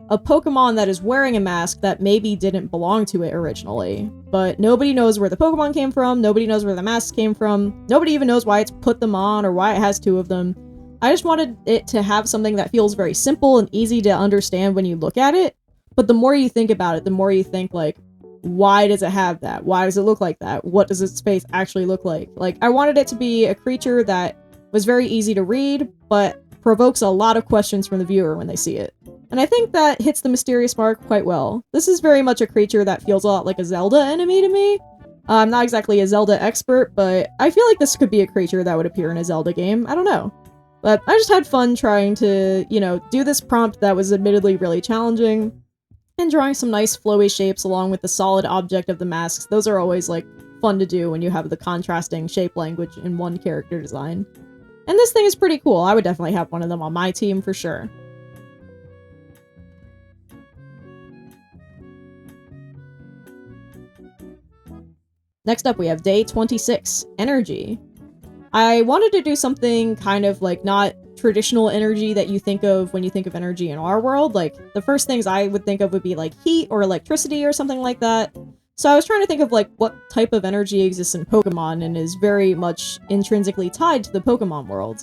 a Pokemon that is wearing a mask that maybe didn't belong to it originally. But nobody knows where the Pokemon came from, nobody knows where the masks came from, nobody even knows why it's put them on or why it has two of them. I just wanted it to have something that feels very simple and easy to understand when you look at it, but the more you think about it, the more you think, like, why does it have that? Why does it look like that? What does its face actually look like? Like, I wanted it to be a creature that was very easy to read, but provokes a lot of questions from the viewer when they see it. And I think that hits the mysterious mark quite well. This is very much a creature that feels a lot like a Zelda enemy to me. I'm not exactly a Zelda expert, but I feel like this could be a creature that would appear in a Zelda game. I don't know. But I just had fun trying to, you know, do this prompt that was admittedly really challenging, and drawing some nice flowy shapes along with the solid object of the masks. Those are always, like, fun to do when you have the contrasting shape language in one character design. And this thing is pretty cool. I would definitely have one of them on my team for sure. Next up, we have day 26, Energy. I wanted to do something kind of like not traditional energy that you think of when you think of energy in our world. Like, the first things I would think of would be like heat or electricity or something like that. So I was trying to think of like what type of energy exists in Pokemon and is very much intrinsically tied to the Pokemon world.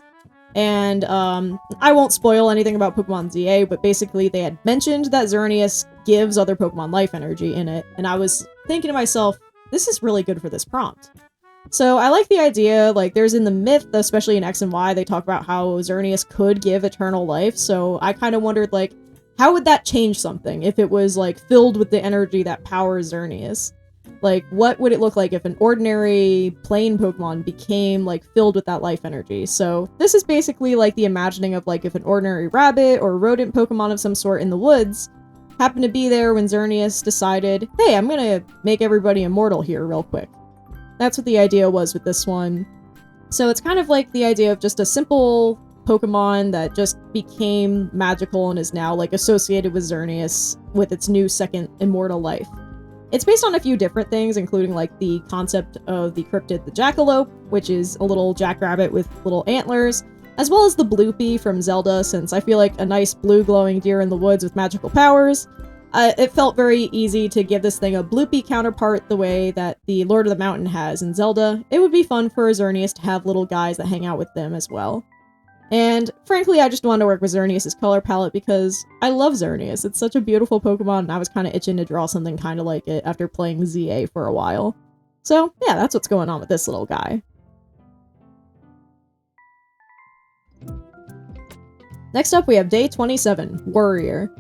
And I won't spoil anything about Pokemon ZA, but basically they had mentioned that Xerneas gives other Pokemon life energy in it, and I was thinking to myself, this is really good for this prompt. So I like the idea, like there's in the myth, especially in X and Y, they talk about how Xerneas could give eternal life, so I kind of wondered like, how would that change something if it was like filled with the energy that powers Xerneas? Like, what would it look like if an ordinary plain Pokemon became like filled with that life energy? So this is basically like the imagining of like if an ordinary rabbit or rodent Pokemon of some sort in the woods happened to be there when Xerneas decided, hey, I'm gonna make everybody immortal here real quick. That's what the idea was with this one. So it's kind of like the idea of just a simple Pokemon that just became magical and is now like associated with Xerneas with its new second immortal life. It's based on a few different things, including like the concept of the cryptid the Jackalope, which is a little jackrabbit with little antlers, as well as the Bloopy from Zelda, since I feel like a nice blue glowing deer in the woods with magical powers. It felt very easy to give this thing a Bloopy counterpart the way that the Lord of the Mountain has in Zelda. It would be fun for Xerneas to have little guys that hang out with them as well. And frankly, I just wanted to work with Xerneas' color palette because I love Xerneas. It's such a beautiful Pokemon, and I was kind of itching to draw something kind of like it after playing ZA for a while. So yeah, that's what's going on with this little guy. Next up, we have Day 27, Warrior.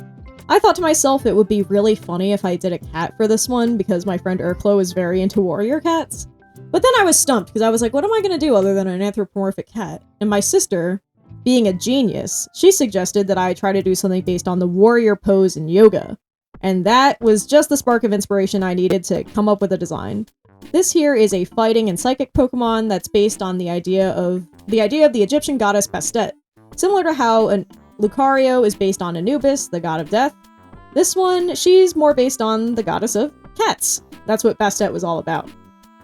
I thought to myself it would be really funny if I did a cat for this one because my friend Urklo is very into warrior cats. But then I was stumped because I was like, what am I going to do other than an anthropomorphic cat? And my sister, being a genius, she suggested that I try to do something based on the warrior pose in yoga. And that was just the spark of inspiration I needed to come up with a design. This here is a fighting and psychic Pokemon that's based on the idea of the Egyptian goddess Bastet. Similar to how an Lucario is based on Anubis, the god of death. This one, she's more based on the goddess of cats. That's what Bastet was all about.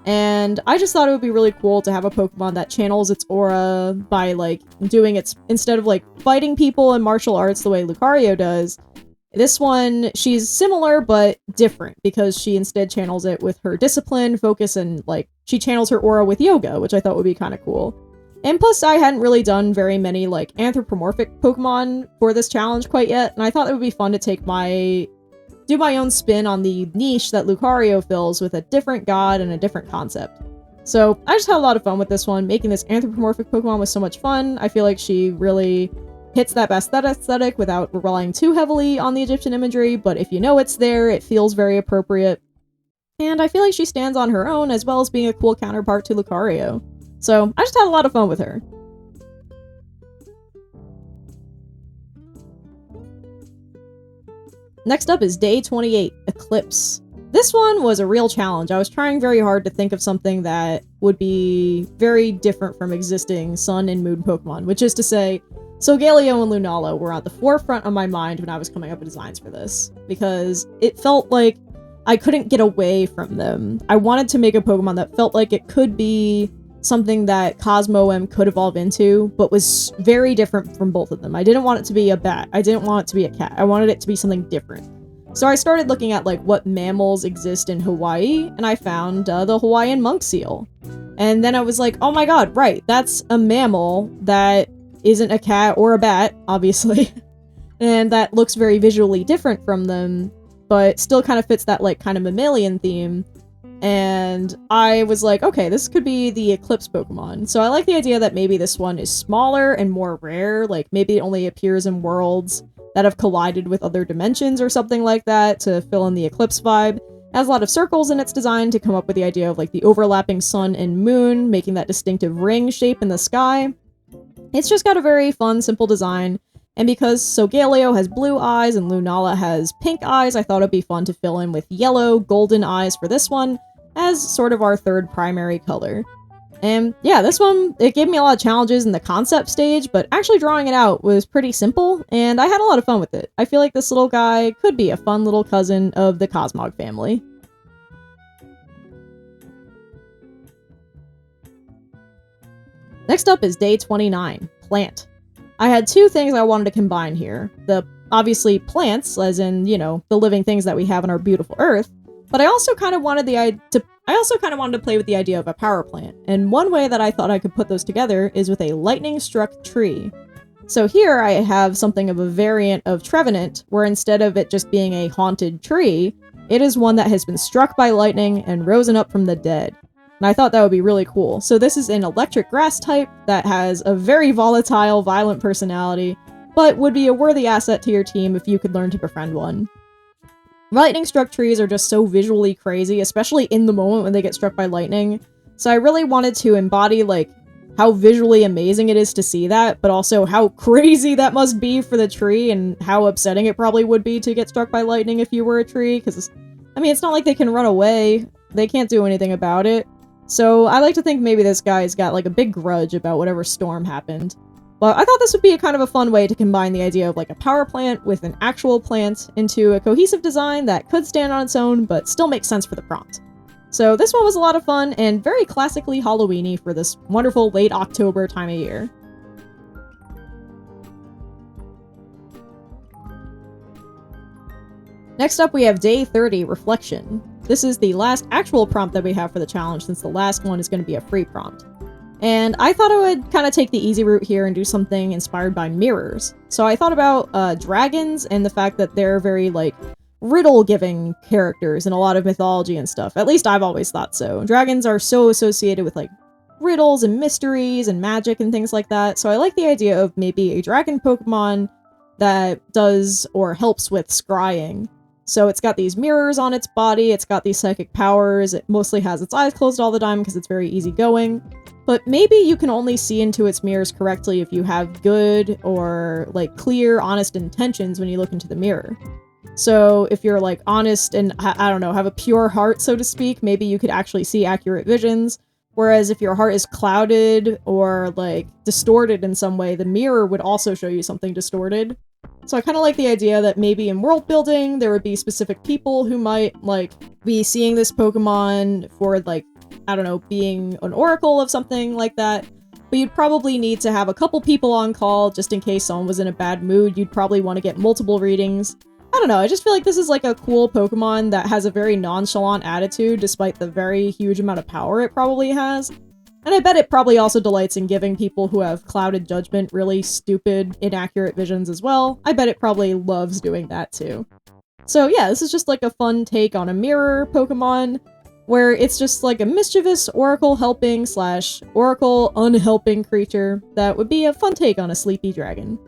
And I just thought it would be really cool to have a Pokemon that channels its aura by, like, doing its, instead of, like, fighting people in martial arts the way Lucario does, this one, she's similar but different because she instead channels it with her discipline, focus, and, like, she channels her aura with yoga, which I thought would be kind of cool. And plus, I hadn't really done very many, like, anthropomorphic Pokemon for this challenge quite yet, and I thought it would be fun to do my own spin on the niche that Lucario fills with a different god and a different concept. So, I just had a lot of fun with this one. Making this anthropomorphic Pokemon was so much fun. I feel like she really hits that Bastet aesthetic without relying too heavily on the Egyptian imagery, but if you know it's there, it feels very appropriate. And I feel like she stands on her own as well as being a cool counterpart to Lucario. So, I just had a lot of fun with her. Next up is Day 28, Eclipse. This one was a real challenge. I was trying very hard to think of something that would be very different from existing Sun and Moon Pokemon, which is to say, Solgaleo and Lunala were at the forefront of my mind when I was coming up with designs for this, because it felt like I couldn't get away from them. I wanted to make a Pokemon that felt like it could be something that Cosmoem could evolve into, but was very different from both of them. I didn't want it to be a bat. I didn't want it to be a cat. I wanted it to be something different. So I started looking at like what mammals exist in Hawaii, and I found the Hawaiian monk seal. And then I was like, oh my god, right, that's a mammal that isn't a cat or a bat, obviously, and that looks very visually different from them, but still kind of fits that like kind of mammalian theme. And I was like, okay, this could be the Eclipse Pokemon. So I like the idea that maybe this one is smaller and more rare, like maybe it only appears in worlds that have collided with other dimensions or something like that to fill in the Eclipse vibe. It has a lot of circles in its design to come up with the idea of like the overlapping sun and moon, making that distinctive ring shape in the sky. It's just got a very fun, simple design. And because Solgaleo has blue eyes and Lunala has pink eyes, I thought it'd be fun to fill in with yellow, golden eyes for this one as sort of our third primary color. And yeah, this one, it gave me a lot of challenges in the concept stage, but actually drawing it out was pretty simple, and I had a lot of fun with it. I feel like this little guy could be a fun little cousin of the Cosmog family. Next up is Day 29, Plant. I had two things I wanted to combine here. The obviously plants, as in, you know, the living things that we have on our beautiful Earth, but I also kind of wanted to play with the idea of a power plant. And one way that I thought I could put those together is with a lightning-struck tree. So here I have something of a variant of Trevenant, where instead of it just being a haunted tree, it is one that has been struck by lightning and risen up from the dead. and I thought that would be really cool. So this is an electric grass type that has a very volatile, violent personality, but would be a worthy asset to your team if you could learn to befriend one. Lightning struck trees are just so visually crazy, especially in the moment when they get struck by lightning. So I really wanted to embody, like, how visually amazing it is to see that, but also how crazy that must be for the tree and how upsetting it probably would be to get struck by lightning if you were a tree, because, I mean, it's not like they can run away. They can't do anything about it. So I like to think maybe this guy's got, like, a big grudge about whatever storm happened. But I thought this would be a kind of a fun way to combine the idea of, like, a power plant with an actual plant into a cohesive design that could stand on its own, but still makes sense for the prompt. So this one was a lot of fun, and very classically Halloween-y for this wonderful late October time of year. Next up we have Day 30, Reflection. This is the last actual prompt that we have for the challenge, since the last one is going to be a free prompt. And I thought I would kind of take the easy route here and do something inspired by mirrors. So I thought about dragons and the fact that they're very, like, riddle-giving characters in a lot of mythology and stuff. At least I've always thought so. Dragons are so associated with, like, riddles and mysteries and magic and things like that, so I like the idea of maybe a dragon Pokemon that does or helps with scrying. So it's got these mirrors on its body, it's got these psychic powers, it mostly has its eyes closed all the time because it's very easygoing. But maybe you can only see into its mirrors correctly if you have good or, like, clear, honest intentions when you look into the mirror. So if you're, like, honest and, I don't know, have a pure heart, so to speak, maybe you could actually see accurate visions. Whereas if your heart is clouded or, like, distorted in some way, the mirror would also show you something distorted. So I kind of like the idea that maybe in world building, there would be specific people who might, like, be seeing this Pokemon for, like, I don't know, being an oracle of something like that. But you'd probably need to have a couple people on call just in case someone was in a bad mood. You'd probably want to get multiple readings. I don't know, I just feel like this is like a cool Pokemon that has a very nonchalant attitude despite the very huge amount of power it probably has. And I bet it probably also delights in giving people who have clouded judgment really stupid, inaccurate visions as well. I bet it probably loves doing that too. So yeah, this is just like a fun take on a mirror Pokemon, where it's just like a mischievous oracle helping / oracle unhelping creature that would be a fun take on a sleepy dragon.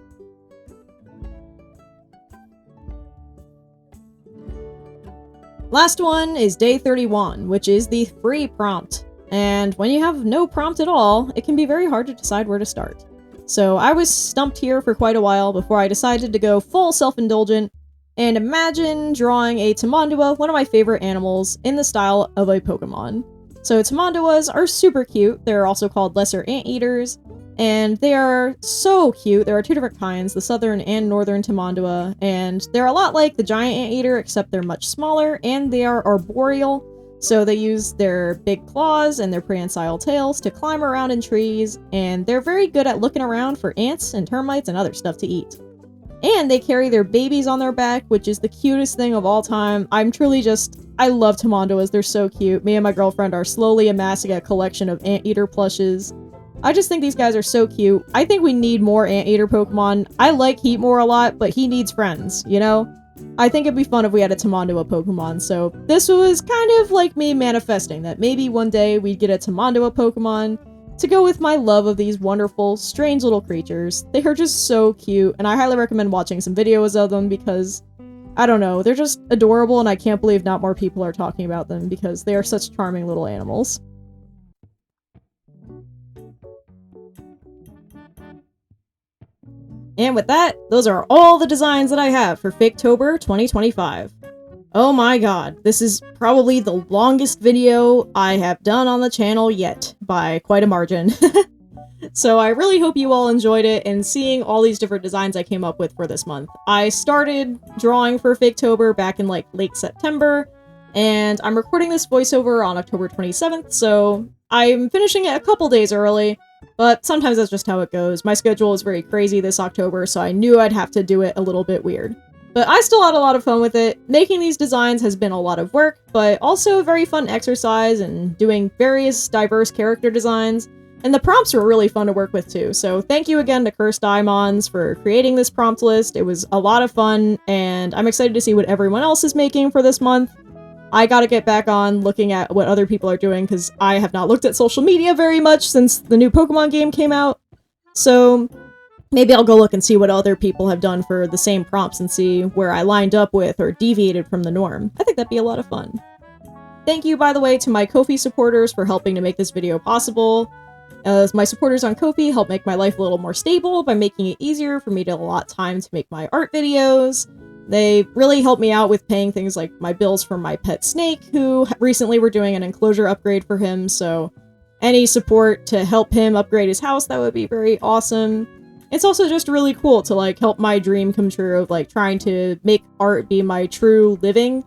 Last one is Day 31, which is the free prompt. And when you have no prompt at all, it can be very hard to decide where to start. So I was stumped here for quite a while before I decided to go full self-indulgent and imagine drawing a Tamandua, one of my favorite animals, in the style of a Pokemon. So Tamanduas are super cute. They're also called lesser anteaters, and they are so cute. There are two different kinds, the southern and northern Tamandua, and they're a lot like the giant anteater, except they're much smaller, and they are arboreal. So they use their big claws and their prehensile tails to climb around in trees, and they're very good at looking around for ants and termites and other stuff to eat. And they carry their babies on their back, which is the cutest thing of all time. I love Tamanduas, they're so cute. Me and my girlfriend are slowly amassing a collection of anteater plushes. I just think these guys are so cute. I think we need more anteater Pokemon. I like Heatmore a lot, but he needs friends, you know? I think it'd be fun if we had a Tamandua Pokemon, so this was kind of like me manifesting that maybe one day we'd get a Tamandua Pokemon to go with my love of these wonderful, strange little creatures. They are just so cute, and I highly recommend watching some videos of them because, I don't know, they're just adorable, and I can't believe not more people are talking about them because they are such charming little animals. And with that, those are all the designs that I have for Faketober 2025. Oh my god, this is probably the longest video I have done on the channel yet, by quite a margin. So I really hope you all enjoyed it and seeing all these different designs I came up with for this month. I started drawing for Faketober back in like late September, and I'm recording this voiceover on October 27th, so I'm finishing it a couple days early, but sometimes that's just how it goes. My schedule is very crazy this October, so I knew I'd have to do it a little bit weird. But I still had a lot of fun with it. Making these designs has been a lot of work, but also a very fun exercise and doing various diverse character designs. And the prompts were really fun to work with too, so thank you again to Cursed Daimons for creating this prompt list. It was a lot of fun, and I'm excited to see what everyone else is making for this month. I gotta get back on looking at what other people are doing because I have not looked at social media very much since the new Pokemon game came out. So maybe I'll go look and see what other people have done for the same prompts and see where I lined up with or deviated from the norm. I think that'd be a lot of fun. Thank you, by the way, to my Ko-fi supporters for helping to make this video possible. My supporters on Ko-fi help make my life a little more stable by making it easier for me to allot time to make my art videos. They really help me out with paying things like my bills for my pet Snake, who recently were doing an enclosure upgrade for him, so any support to help him upgrade his house, that would be very awesome. It's also just really cool to like help my dream come true of like trying to make art be my true living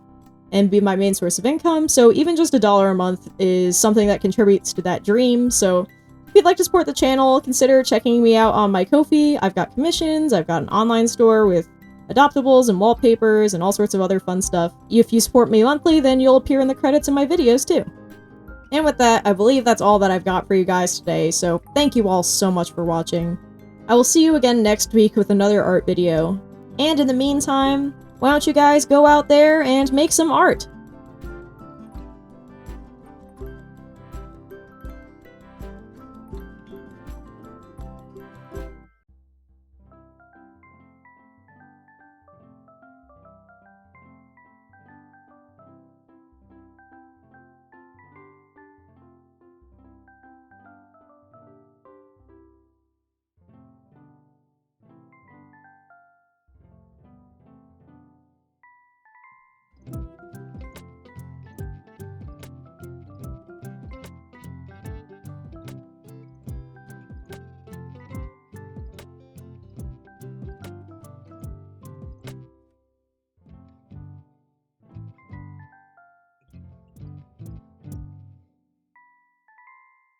and be my main source of income, so even just $1 a month is something that contributes to that dream. So if you'd like to support the channel, consider checking me out on my Ko-fi. I've got commissions, I've got an online store with adoptables and wallpapers and all sorts of other fun stuff. If you support me monthly, then you'll appear in the credits in my videos too. And with that, I believe that's all that I've got for you guys today, so thank you all so much for watching. I will see you again next week with another art video. And in the meantime, why don't you guys go out there and make some art?